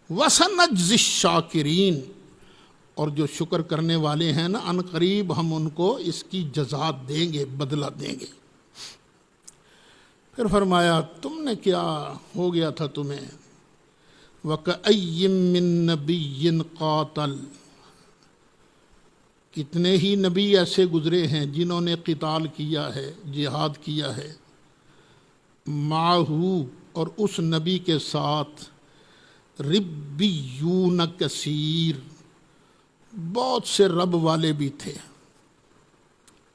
وَسَنَجْزِي الشَّاكِرِينَ. اور جو شکر کرنے والے ہیں نا، ان قریب ہم ان کو اس کی جزا دیں گے، بدلہ دیں گے. پھر فرمایا تم نے کیا ہو گیا تھا تمہیں. وَكَأَيٍّ مِّن نَبِيٍّ قَاتَلَ. کتنے ہی نبی ایسے گزرے ہیں جنہوں نے قتال کیا ہے، جہاد کیا ہے. معہو. اور اس نبی کے ساتھ ربیون کثیر، بہت سے رب والے بھی تھے،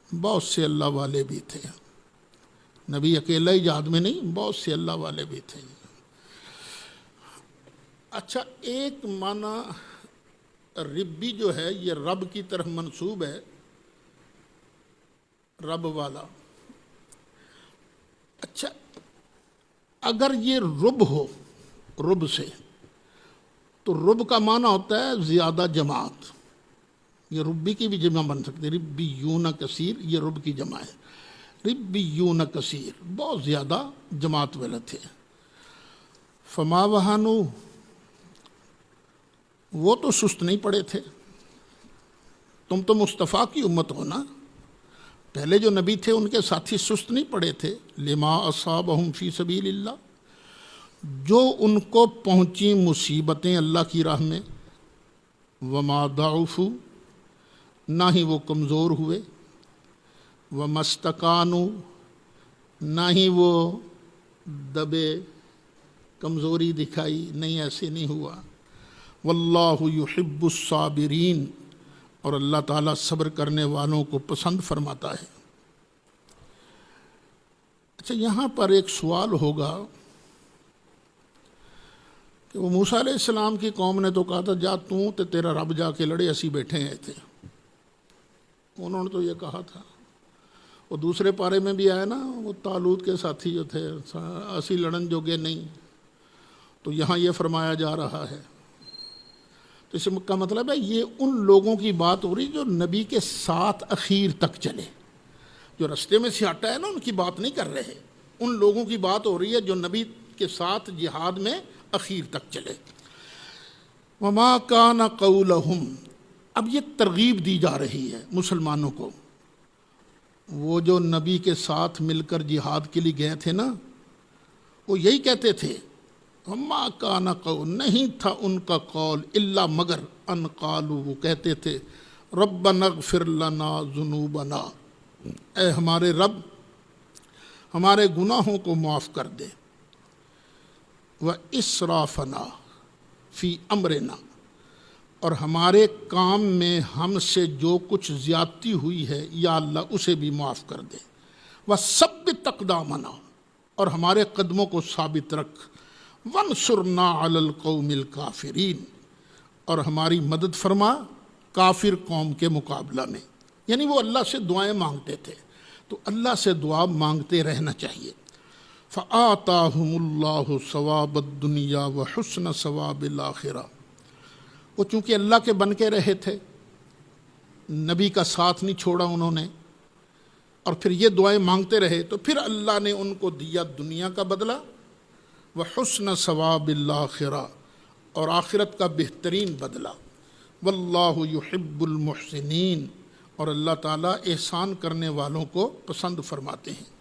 بہت سے اللہ والے بھی تھے. نبی اکیلا ہی جہاد میں نہیں، بہت سے اللہ والے بھی تھے. اچھا، ایک معنی ربی جو ہے یہ رب کی طرف منسوب ہے، رب والا. اچھا، اگر یہ رب ہو، رب سے، تو رب کا معنی ہوتا ہے زیادہ جماعت. یہ ربی کی بھی جمع بن سکتی ہے، ربیون کثیر یہ رب کی جمع ہے. ربیون کثیر بہت زیادہ جماعت والے تھے. فما وہانو. وہ تو سست نہیں پڑے تھے. تم تو مصطفیٰ کی امت ہو نا، پہلے جو نبی تھے ان کے ساتھی سست نہیں پڑے تھے. لما اصابہم فی سبیل اللہ. جو ان کو پہنچی مصیبتیں اللہ کی راہ میں. وما ضعفوا. نہ ہی وہ کمزور ہوئے. وما استکانوا. نہ ہی وہ دبے، کمزوری دکھائی، نہیں، ایسے نہیں ہوا. واللہ یحب الصابرین. اور اللہ تعالیٰ صبر کرنے والوں کو پسند فرماتا ہے. اچھا، یہاں پر ایک سوال ہوگا کہ وہ موسیٰ علیہ السلام کی قوم نے تو کہا تھا جا تو تے تیرا رب جا کے لڑے، اسی بیٹھے ہیں تھے. انہوں نے تو یہ کہا تھا. وہ دوسرے پارے میں بھی آیا نا، وہ طالوت کے ساتھی جو تھے، اسی لڑن جوگے نہیں. تو یہاں یہ فرمایا جا رہا ہے. تو اس کا مطلب ہے یہ ان لوگوں کی بات ہو رہی جو نبی کے ساتھ اخیر تک چلے. جو رستے میں سے ہٹا ہے نا ان کی بات نہیں کر رہے. ان لوگوں کی بات ہو رہی ہے جو نبی کے ساتھ جہاد میں اخیر تک چلے. وما کان قولہم. اب یہ ترغیب دی جا رہی ہے مسلمانوں کو وہ جو نبی کے ساتھ مل کر جہاد کے لیے گئے تھے نا، وہ یہی کہتے تھے، وما کان قول، نہیں تھا ان کا قول، الا مگر ان قالوا، وہ کہتے تھے، ربنا اغفر لنا ذنوبنا، اے ہمارے رب ہمارے گناہوں کو معاف کر دے، واسرافنا فی امرنا، اور ہمارے کام میں ہم سے جو کچھ زیادتی ہوئی ہے یا اللہ اسے بھی معاف کر دے، وثبت اقدامنا، اور ہمارے قدموں کو ثابت رکھ، وانصرنا علی القوم الکافرین، اور ہماری مدد فرما کافر قوم کے مقابلہ میں۔ یعنی وہ اللہ سے دعائیں مانگتے تھے، تو اللہ سے دعا مانگتے رہنا چاہیے۔ فآتاہم اللہ ثواب الدنیا وحسن ثواب الآخرہ، وہ چونکہ اللہ کے بن کے رہے تھے، نبی کا ساتھ نہیں چھوڑا انہوں نے، اور پھر یہ دعائیں مانگتے رہے، تو پھر اللہ نے ان کو دیا دنیا کا بدلہ، وحسن ثواب الآخرہ، اور آخرت کا بہترین بدلہ، واللہ یحب المحسنین، اور اللہ تعالیٰ احسان کرنے والوں کو پسند فرماتے ہیں۔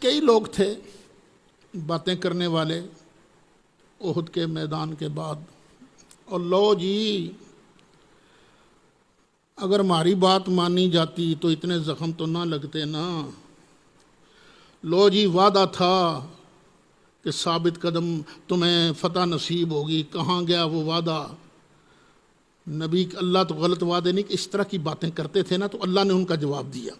کئی لوگ تھے باتیں کرنے والے احد کے میدان کے بعد، اور لو جی اگر ہماری بات مانی جاتی تو اتنے زخم تو نہ لگتے نا، لو جی وعدہ تھا کہ ثابت قدم تمہیں فتح نصیب ہوگی، کہاں گیا وہ وعدہ؟ نبی اللہ تو غلط وعدے نہیں، اس طرح کی باتیں کرتے تھے نا، تو اللہ نے ان کا جواب دیا،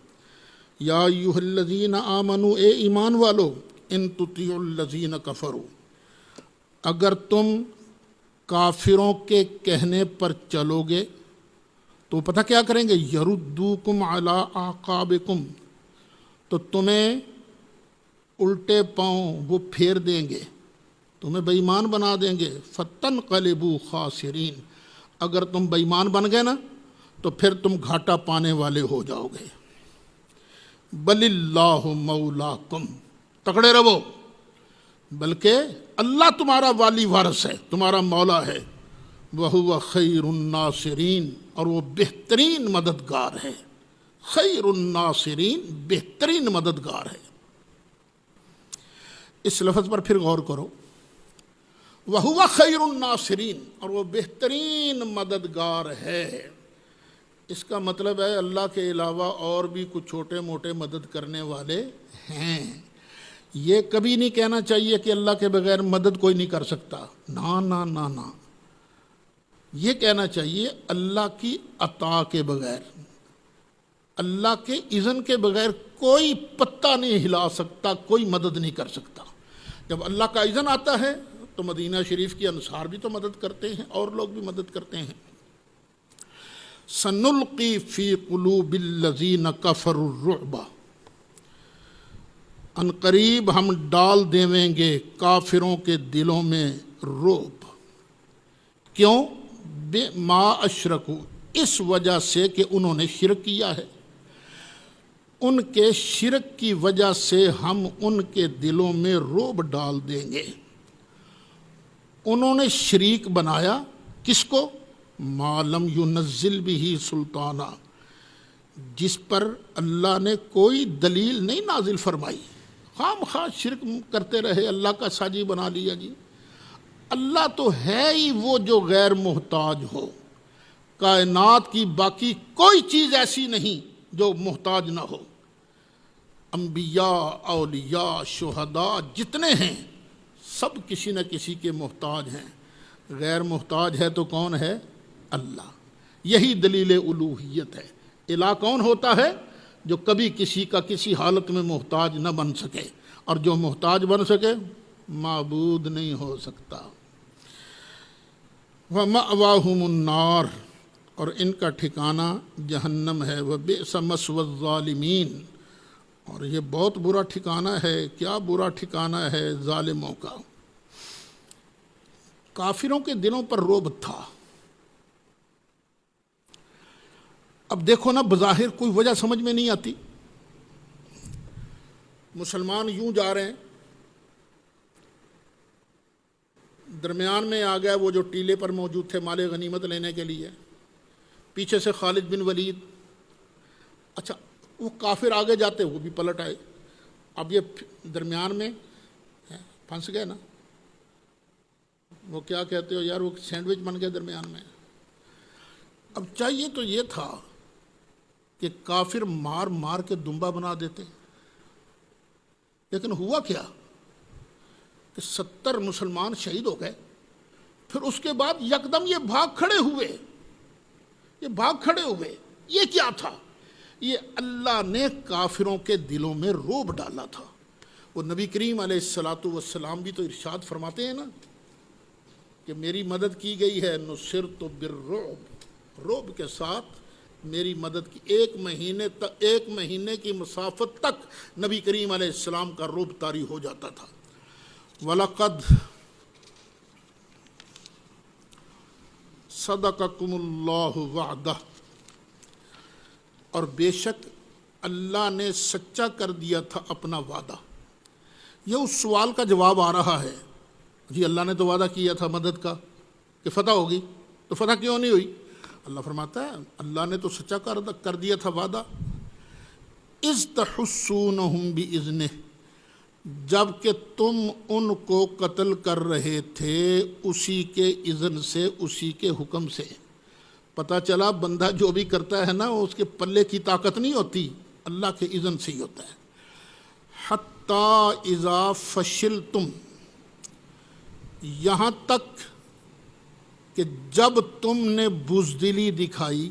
یا ایھا الذین آمنوا، اے ایمان والو، ان تطیعوا الذین کفروا، اگر تم کافروں کے کہنے پر چلو گے تو پتہ کیا کریں گے؟ یردوکم علی اعقابکم، تو تمہیں الٹے پاؤں وہ پھیر دیں گے، تمہیں بے ایمان بنا دیں گے، فتنقلبوا خاسرین، اگر تم بے ایمان بن گئے نا تو پھر تم گھاٹا پانے والے ہو جاؤ گے۔ بل اللہ مولاکم، تکڑے رہو، بلکہ اللہ تمہارا والی وارث ہے، تمہارا مولا ہے، وَهُوَ خَيْرُ النَّاصِرِينَ، اور وہ بہترین مددگار ہے، خیر الناصرین، بہترین مددگار ہے۔ اس لفظ پر پھر غور کرو، وَهُوَ خَيْرُ النَّاصِرِينَ، اور وہ بہترین مددگار ہے، اس کا مطلب ہے اللہ کے علاوہ اور بھی کچھ چھوٹے موٹے مدد کرنے والے ہیں۔ یہ کبھی نہیں کہنا چاہیے کہ اللہ کے بغیر مدد کوئی نہیں کر سکتا، نا نا نا نا، یہ کہنا چاہیے اللہ کی عطا کے بغیر، اللہ کے اذن کے بغیر کوئی پتہ نہیں ہلا سکتا، کوئی مدد نہیں کر سکتا۔ جب اللہ کا اذن آتا ہے تو مدینہ شریف کی انصار بھی تو مدد کرتے ہیں، اور لوگ بھی مدد کرتے ہیں۔ سنلقی فی قلوب الذین کفروا الرعب، ان قریب ہم ڈال دیویں گے کافروں کے دلوں میں رعب، کیوں؟ بما اشرکوا، اس وجہ سے کہ انہوں نے شرک کیا ہے، ان کے شرک کی وجہ سے ہم ان کے دلوں میں رعب ڈال دیں گے۔ انہوں نے شریک بنایا کس کو؟ ما لم ینزل بہ سلطانہ، جس پر اللہ نے کوئی دلیل نہیں نازل فرمائی، خام خواہ شرک کرتے رہے، اللہ کا ساجی بنا لیا جی۔ اللہ تو ہے ہی وہ جو غیر محتاج ہو، کائنات کی باقی کوئی چیز ایسی نہیں جو محتاج نہ ہو، انبیاء، اولیاء، شہداء جتنے ہیں سب کسی نہ کسی کے محتاج ہیں، غیر محتاج ہے تو کون ہے؟ اللہ۔ یہی دلیل الوہیت ہے۔ الہ کون ہوتا ہے؟ جو کبھی کسی کا کسی حالت میں محتاج نہ بن سکے، اور جو محتاج بن سکے معبود نہیں ہو سکتا۔ وَمَأْوَاهُمُ النَّارُ، اور ان کا ٹھکانہ جہنم ہے، وَبِئْسَ مَثْوَى الظَّالِمِينَ، اور یہ بہت برا ٹھکانہ ہے۔ کیا برا ٹھکانہ ہے ظالموں کا۔ کافروں کے دلوں پر رعب تھا۔ اب دیکھو نا، بظاہر کوئی وجہ سمجھ میں نہیں آتی، مسلمان یوں جا رہے ہیں، درمیان میں آ گیا وہ جو ٹیلے پر موجود تھے مال غنیمت لینے کے لیے، پیچھے سے خالد بن ولید اچھا وہ کافر آگے جاتے وہ بھی پلٹ آئے، اب یہ درمیان میں پھنس گئے نا، وہ کیا کہتے ہو یار، وہ سینڈوچ بن گئے درمیان میں۔ اب چاہیے تو یہ تھا کہ کافر مار مار کے دمبا بنا دیتے، لیکن ہوا کیا کہ 70 مسلمان شہید ہو گئے، پھر اس کے بعد یکدم یہ بھاگ کھڑے ہوئے، یہ کیا تھا؟ یہ اللہ نے کافروں کے دلوں میں رعب ڈالا تھا۔ وہ نبی کریم علیہ السلام بھی تو ارشاد فرماتے ہیں نا کہ میری مدد کی گئی ہے، نصرت بالرعب، رعب کے ساتھ میری مدد کی، ایک مہینے کی مسافت تک نبی کریم علیہ السلام کا رعب طاری ہو جاتا تھا۔ وَلَقَدْ صَدَقَكُمُ اللَّهُ وَعْدَهُ، اور بے شک اللہ نے سچا کر دیا تھا اپنا وعدہ۔ یہ اس سوال کا جواب آ رہا ہے، جی اللہ نے تو وعدہ کیا تھا مدد کا کہ فتح ہوگی، تو فتح کیوں نہیں ہوئی؟ اللہ فرماتا ہے اللہ نے تو سچا کر دیا تھا وعدہ۔ اذ تحسونہم بإذنہ، جب کہ تم ان کو قتل کر رہے تھے اسی کے اذن سے، اسی کے حکم سے۔ پتہ چلا بندہ جو بھی کرتا ہے نا اس کے پلے کی طاقت نہیں ہوتی، اللہ کے اذن سے ہی ہوتا ہے۔ حتی اذا فشلتم، یہاں تک کہ جب تم نے بزدلی دکھائی،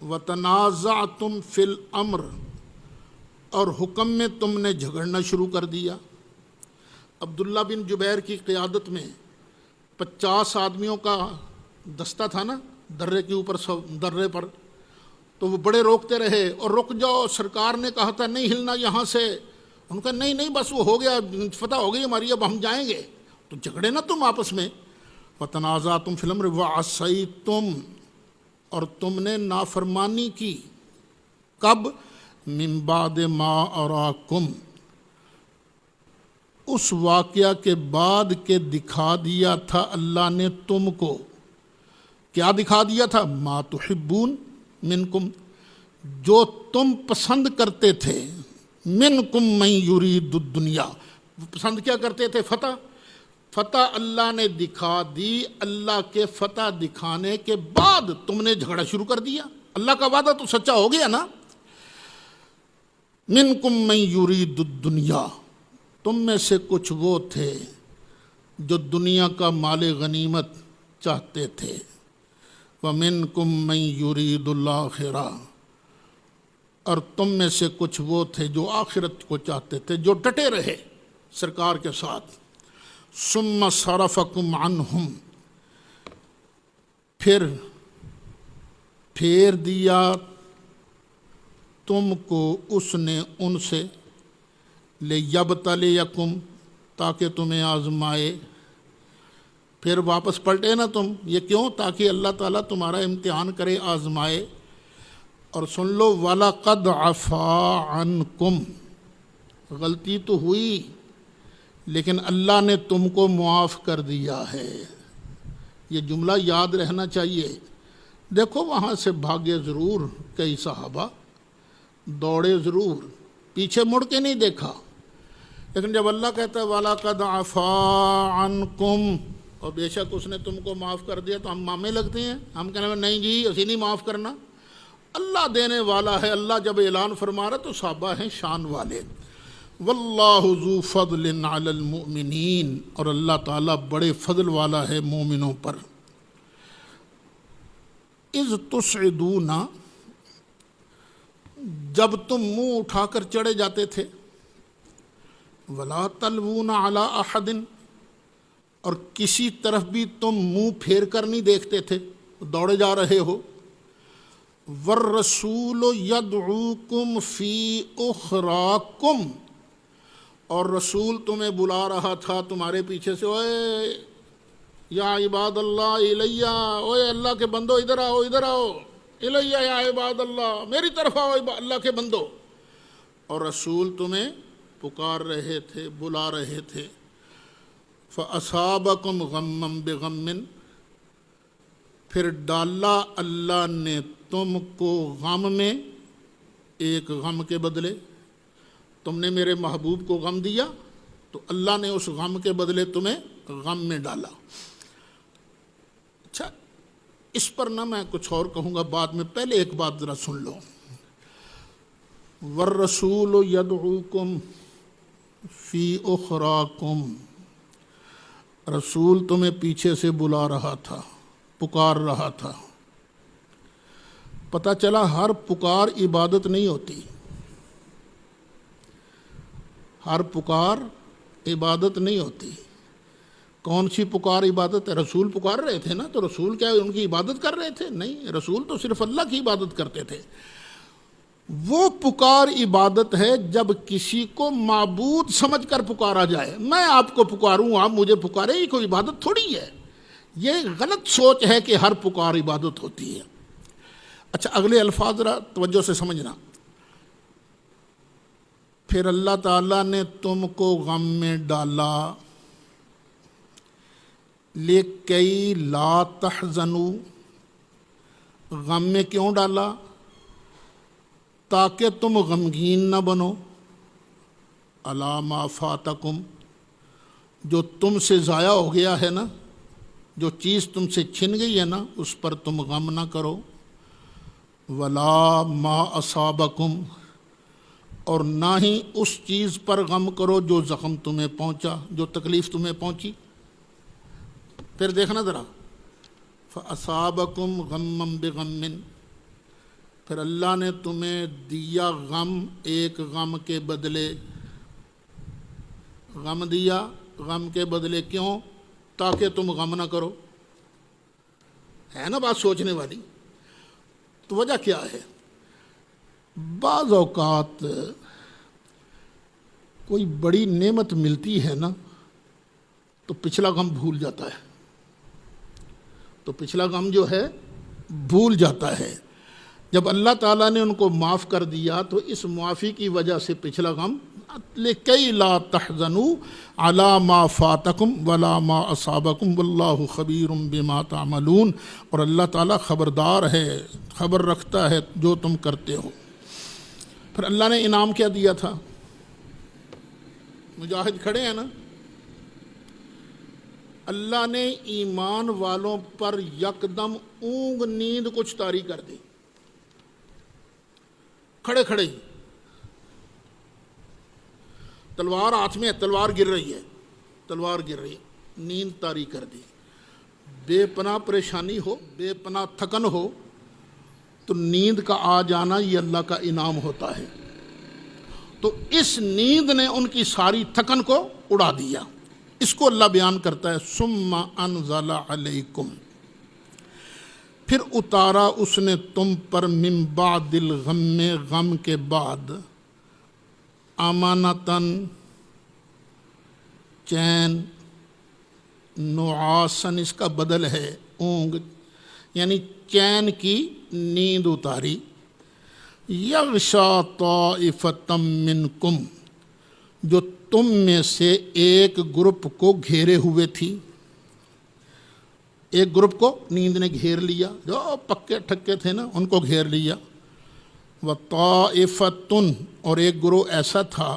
وتنازعتم فی الامر، اور حکم میں تم نے جھگڑنا شروع کر دیا۔ عبداللہ بن جبیر کی قیادت میں 50 آدمیوں کا دستہ تھا نا درے کے اوپر، درے پر، تو وہ بڑے روکتے رہے، اور رک جاؤ، سرکار نے کہا تھا نہیں ہلنا یہاں سے، ان کا نہیں بس وہ ہو گیا، فتح ہو گئی ہماری، اب ہم جائیں گے، تو جھگڑے نا تم آپس میں۔ وَتَنَازَعْتُمْ فِي الْأَمْرِ وَعَصَيْتُمْ، اور تم نے نافرمانی کی، کب؟ مِن بَعْدِ مَا أَرَاكُمْ، اس واقعہ کے بعد کہ دکھا دیا تھا اللہ نے تم کو۔ کیا دکھا دیا تھا؟ ما تحبون منکم، جو تم پسند کرتے تھے، منکم من یرید الدنیا، پسند کیا کرتے تھے؟ فتح اللہ نے دکھا دی، اللہ کے فتح دکھانے کے بعد تم نے جھگڑا شروع کر دیا۔ اللہ کا وعدہ تو سچا ہو گیا نا۔ منکم من یرید الدنیا، تم میں سے کچھ وہ تھے جو دنیا کا مال غنیمت چاہتے تھے۔ وَمِنْكُمْ مَنْ يُرِيدُ الْآخِرَةَ، اور تم میں سے کچھ وہ تھے جو آخرت کو چاہتے تھے، جو ڈٹے رہے سرکار کے ساتھ۔ ثُمَّ صَرَفَكُمْ عَنْهُمْ، پھر پھیر دیا تم کو اس نے ان سے، لِيَبْتَلِيَكُمْ، تاکہ تمہیں آزمائے۔ پھر واپس پلٹے نا تم، یہ کیوں؟ تاکہ اللہ تعالیٰ تمہارا امتحان کرے، آزمائے۔ اور سن لو، وَلَقَدْ عَفَا عَنْكُمْ، غلطی تو ہوئی لیکن اللہ نے تم کو معاف کر دیا ہے۔ یہ جملہ یاد رہنا چاہیے۔ دیکھو وہاں سے بھاگے ضرور کئی صحابہ، دوڑے ضرور، پیچھے مڑ کے نہیں دیکھا، لیکن جب اللہ کہتا ہے وَلَقَدْ عَفَا عَنْكُمْ، اور بے شک اس نے تم کو معاف کر دیا، تو ہم مامے لگتے ہیں، ہم کہنے میں نہیں جی اسی نہیں معاف کرنا۔ اللہ دینے والا ہے، اللہ جب اعلان فرما رہا تو صحابہ ہیں شان والے۔ واللہ ذو فضل علی المؤمنین، اور اللہ تعالیٰ بڑے فضل والا ہے مومنوں پر۔ اذ تصعدون، جب تم منہ اٹھا کر چڑھے جاتے تھے، ولا تلوون علی احد، اور کسی طرف بھی تم منہ پھیر کر نہیں دیکھتے تھے، دوڑے جا رہے ہو۔ والرسول یدعوکم فی اخراکم، اور رسول تمہیں بلا رہا تھا تمہارے پیچھے سے، اوے یا عباد اللہ الیہ، اوے اللہ کے بندو ادھر آؤ، ادھر آؤ، الیہ یا عباد اللہ، میری طرف آؤ اللہ کے بندو۔ اور رسول تمہیں پکار رہے تھے، بلا رہے تھے۔ فَأَصَابَكُمْ غَمًّا بِغَمٍّ، پھر ڈالا اللہ نے تم کو غم میں ایک غم کے بدلے، تم نے میرے محبوب کو غم دیا تو اللہ نے اس غم کے بدلے تمہیں غم میں ڈالا۔ اچھا، اس پر نہ میں کچھ اور کہوں گا بعد میں، پہلے ایک بات ذرا سن لو۔ والرسول یدعوکم فی اخراکم، رسول تمہیں پیچھے سے بلا رہا تھا، پکار رہا تھا۔ پتہ چلا ہر پکار عبادت نہیں ہوتی، ہر پکار عبادت نہیں ہوتی۔ کون سی پکار عبادت ہے؟ رسول پکار رہے تھے نا، تو رسول کیا ان کی عبادت کر رہے تھے؟ نہیں، رسول تو صرف اللہ کی عبادت کرتے تھے۔ وہ پکار عبادت ہے جب کسی کو معبود سمجھ کر پکارا جائے۔ میں آپ کو پکاروں، آپ مجھے پکارے، یہ کوئی عبادت تھوڑی ہے۔ یہ غلط سوچ ہے کہ ہر پکار عبادت ہوتی ہے۔ اچھا، اگلے الفاظ ذرا توجہ سے سمجھنا۔ پھر اللہ تعالیٰ نے تم کو غم میں ڈالا، لِكَيْ لَا تَحْزَنُوا، غم میں کیوں ڈالا؟ تاکہ تم غمگین نہ بنو، عَلَىٰ مَا فَاتَكُمْ، جو تم سے ضائع ہو گیا ہے نا، جو چیز تم سے چھن گئی ہے نا، اس پر تم غم نہ کرو، وَلَا مَا أَصَابَكُمْ، اور نہ ہی اس چیز پر غم کرو جو زخم تمہیں پہنچا، جو تکلیف تمہیں پہنچی۔ پھر دیکھنا ذرا، فَأَصَابَكُمْ غَمًّا بِغَمٍّ، پھر اللہ نے تمہیں دیا غم ایک غم کے بدلے، غم دیا غم کے بدلے، کیوں؟ تاکہ تم غم نہ کرو۔ ہے نا بات سوچنے والی؟ تو وجہ کیا ہے؟ بعض اوقات کوئی بڑی نعمت ملتی ہے نا تو پچھلا غم بھول جاتا ہے، تو پچھلا غم جو ہے بھول جاتا ہے۔ جب اللہ تعالیٰ نے ان کو معاف کر دیا تو اس معافی کی وجہ سے پچھلا غم، لِكَيْ لَا تَحْزَنُوا عَلَىٰ مَا فَاتَكُمْ وَلَا مَا أَصَابَكُمْ وَاللَّهُ خَبِيرٌ بِمَا تَعْمَلُونَ، اور اللہ تعالیٰ خبردار ہے، خبر رکھتا ہے جو تم کرتے ہو۔ پھر اللہ نے انعام کیا دیا تھا؟ مجاہد کھڑے ہیں نا، اللہ نے ایمان والوں پر یکدم اونگ نیند کچھ طاری کر دی، کھڑے کھڑے ہی، تلوار ہاتھ میں ہے، تلوار گر رہی ہے، تلوار گر رہی ہے، نیند طاری کر دی۔ بے پناہ پریشانی ہو، بے پناہ تھکن ہو تو نیند کا آ جانا یہ اللہ کا انعام ہوتا ہے۔ تو اس نیند نے ان کی ساری تھکن کو اڑا دیا۔ اس کو اللہ بیان کرتا ہے، ثم انزل علیکم، پھر اتارا اس نے تم پر، من بعد الغم، غم کے بعد، امانتاً، چین، نعاسن اس کا بدل ہے اونگ، یعنی چین کی نیند اتاری، یغشا طائفۃ منکم، جو تم میں سے ایک گروپ کو گھیرے ہوئے تھی، ایک گروپ کو نیند نے گھیر لیا، جو پکے ٹھکے تھے نا ان کو گھیر لیا، وطائفتن، اور ایک گروہ ایسا تھا،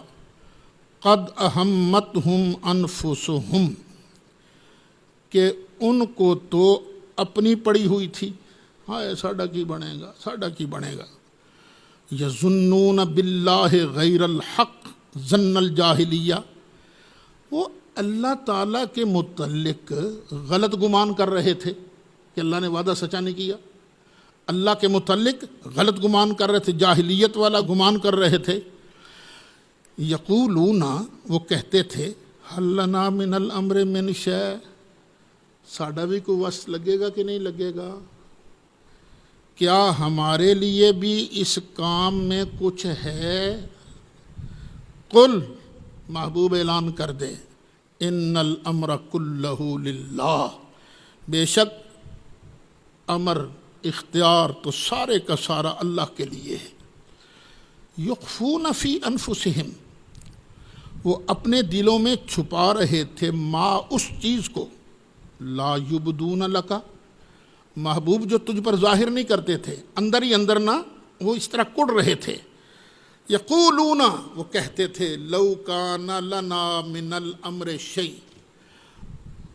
قد اہمتہم انفسہم، کہ ان کو تو اپنی پڑی ہوئی تھی، ہائے ساڈا کی بنے گا، ساڈا کی بنے گا، یظنون باللہ غیر الحق ظن الجاہلیہ، وہ اللہ تعالیٰ کے متعلق غلط گمان کر رہے تھے کہ اللہ نے وعدہ سچا نہیں کیا، اللہ کے متعلق غلط گمان کر رہے تھے، جاہلیت والا گمان کر رہے تھے۔ یقولون، وہ کہتے تھے، حل لنا من الامر من شیء، ساڈا بھی کوئی وس لگے گا کہ نہیں لگے گا؟ کیا ہمارے لیے بھی اس کام میں کچھ ہے؟ قل، محبوب اعلان کر دے، ان الامر کلہ للہ، بے شک امر، اختیار تو سارے کا سارا اللہ کے لیے ہے۔ یخفون فی انفسہم، وہ اپنے دلوں میں چھپا رہے تھے، ما، اس چیز کو، لا یبدون لکا، محبوب جو تجھ پر ظاہر نہیں کرتے تھے، اندر ہی اندر نہ وہ اس طرح کڑ رہے تھے یقولون، وہ کہتے تھے، لو کان لنا من الامر شیء،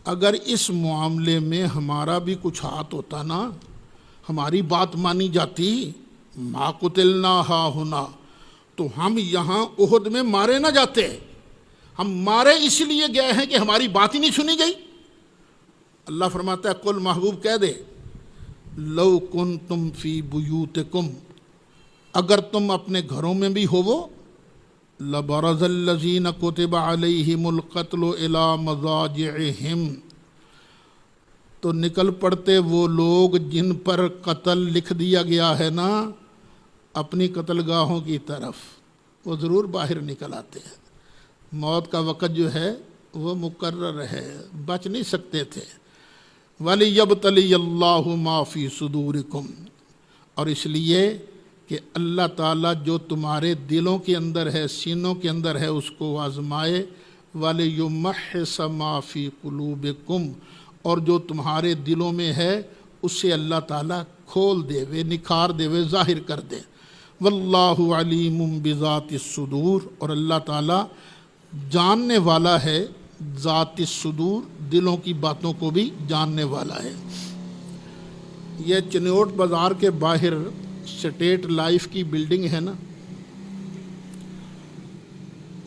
اگر اس معاملے میں ہمارا بھی کچھ ہاتھ ہوتا نا، ہماری بات مانی جاتی، ما قتلنا ہا ہونا، تو ہم یہاں احد میں مارے نہ جاتے۔ ہم مارے اس لیے گئے ہیں کہ ہماری بات ہی نہیں سنی گئی۔ اللہ فرماتا ہے قل محبوب کہہ دے، لو کنتم فی بیوتکم، اگر تم اپنے گھروں میں بھی ہوو، لبرز الذین کتب علیہم القتل الی مضاجعہم، تو نکل پڑتے وہ لوگ جن پر قتل لکھ دیا گیا ہے نا اپنی قتل گاہوں کی طرف، وہ ضرور باہر نکل آتے ہیں۔ موت کا وقت جو ہے وہ مقرر ہے، بچ نہیں سکتے تھے۔ وَلِيَبْتَلِيَ اللَّهُ مَا فِي صُدُورِكُمْ، اور اس لیے کہ اللہ تعالیٰ جو تمہارے دلوں کے اندر ہے، سینوں کے اندر ہے، اس کو آزمائے۔ وَلِيُمَحِّصَ مَا فِي قُلُوبِكُمْ، اور جو تمہارے دلوں میں ہے اسے اللہ تعالیٰ کھول دے وے، نکھار دے وے، ظاہر کر دے۔ وَاللَّهُ عَلِيمٌ بِذَاتِ الصُّدُورِ، اور اللہ تعالیٰ جاننے والا ہے ذات الصدور، دلوں کی باتوں کو بھی جاننے والا ہے۔ یہ چنوٹ بازار کے باہر اسٹیٹ لائف کی بلڈنگ ہے نا،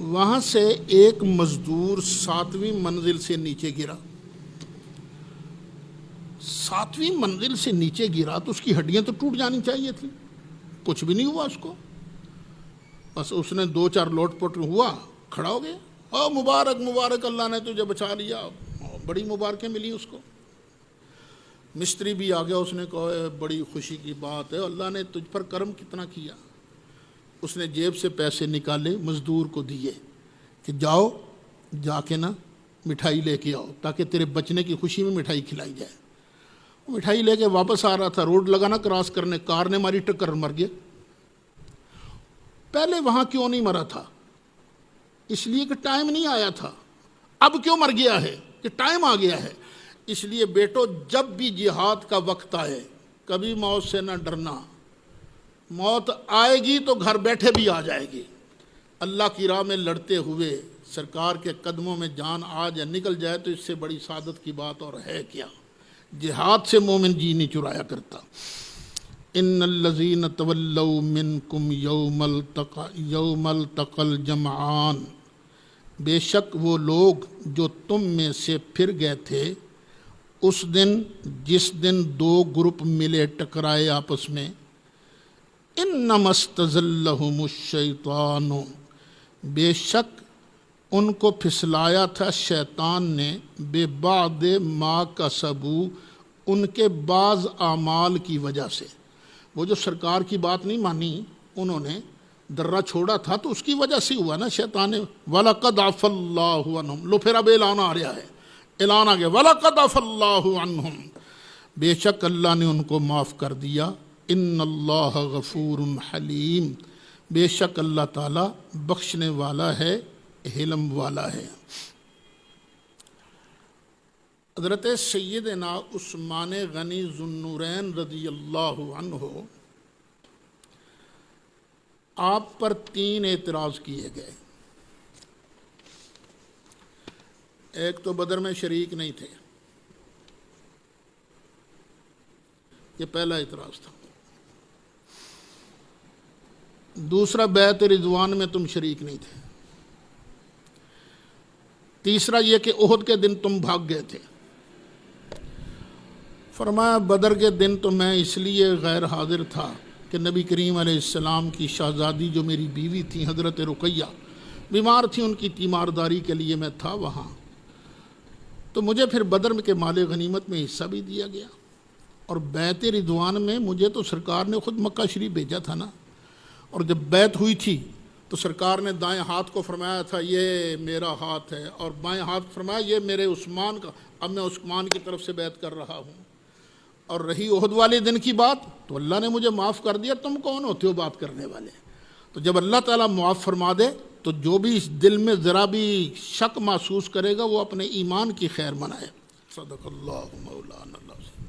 وہاں سے ایک مزدور 7ویں منزل سے نیچے گرا۔ 7ویں منزل سے نیچے گرا تو اس کی ہڈیاں تو ٹوٹ جانی چاہیے تھی، کچھ بھی نہیں ہوا اس کو، بس اس نے 2-4 لوٹ پوٹ ہوا، کھڑا ہو گیا۔ او مبارک مبارک، اللہ نے تجھے بچا لیا، بڑی مبارکیں ملی اس کو۔ مستری بھی آ گیا، اس نے کہا بڑی خوشی کی بات ہے، اللہ نے تجھ پر کرم کتنا کیا۔ اس نے جیب سے پیسے نکالے، مزدور کو دیے کہ جاؤ جا کے نا مٹھائی لے کے آؤ، تاکہ تیرے بچنے کی خوشی میں مٹھائی کھلائی جائے۔ وہ مٹھائی لے کے واپس آ رہا تھا، روڈ لگا نا کراس کرنے، کار نے ماری ٹکر، مر گیا۔ پہلے وہاں کیوں نہیں مرا تھا؟ اس لیے کہ ٹائم نہیں آیا تھا۔ اب کیوں مر گیا ہے؟ کہ ٹائم آ گیا ہے۔ اس لیے بیٹو، جب بھی جہاد کا وقت آئے کبھی موت سے نہ ڈرنا۔ موت آئے گی تو گھر بیٹھے بھی آ جائے گی۔ اللہ کی راہ میں لڑتے ہوئے سرکار کے قدموں میں جان آ جائے، نکل جائے، تو اس سے بڑی سعادت کی بات اور ہے کیا؟ جہاد سے مومن جی نہیں چرایا کرتا۔ ان الذین تولوا منکم یوم التقى الجمعان، بے شک وہ لوگ جو تم میں سے پھر گئے تھے اس دن، جس دن 2 گروپ ملے، ٹکرائے آپس میں۔ انما استزلهم الشیطان، بے شک ان کو پھسلایا تھا شیطان نے، بے بعد ما کسبوا، ان کے بعض اعمال کی وجہ سے۔ وہ جو سرکار کی بات نہیں مانی، انہوں نے درہ چھوڑا تھا تو اس کی وجہ سے ہوا نا، شیطان نے۔ وَلَقَدْ عَفَا اللَّهُ عَنْهُمْ، لو پھر اب اعلان آ رہا ہے، اعلان آ گیا، وَلَقَدْ عَفَا اللَّهُ عَنْهُمْ، بے شک اللہ نے ان کو معاف کر دیا۔ إِنَّ اللَّهَ غَفُورٌ حَلِيمٌ، بے شک اللہ تعالیٰ بخشنے والا ہے، حلم والا ہے۔ حضرت سیدنا عثمان غنی ذو النورین رضی اللہ عنہ، آپ پر 3 اعتراض کیے گئے۔ ایک تو بدر میں شریک نہیں تھے، یہ پہلا اعتراض تھا۔ دوسرا، بیعت رضوان میں تم شریک نہیں تھے۔ تیسرا یہ کہ احد کے دن تم بھاگ گئے تھے۔ فرمایا بدر کے دن تو میں اس لیے غیر حاضر تھا کہ نبی کریم علیہ السلام کی شہزادی جو میری بیوی تھی حضرت رقیہ بیمار تھی، ان کی تیمارداری کے لیے میں تھا وہاں، تو مجھے پھر بدر کے مال غنیمت میں حصہ بھی دیا گیا، اور بیعت رضوان میں مجھے تو سرکار نے خود مکہ شریف بھیجا تھا نا، اور جب بیعت ہوئی تھی تو سرکار نے دائیں ہاتھ کو فرمایا تھا یہ میرا ہاتھ ہے، اور بائیں ہاتھ فرمایا یہ میرے عثمان کا، اب میں عثمان کی طرف سے بیعت کر رہا ہوں۔ اور رہی احد والے دن کی بات تو اللہ نے مجھے معاف کر دیا، تم کون ہوتے ہو بات کرنے والے؟ تو جب اللہ تعالیٰ معاف فرما دے تو جو بھی اس دل میں ذرا بھی شک محسوس کرے گا وہ اپنے ایمان کی خیر منائے۔ صدق اللہ مولانا اللہ۔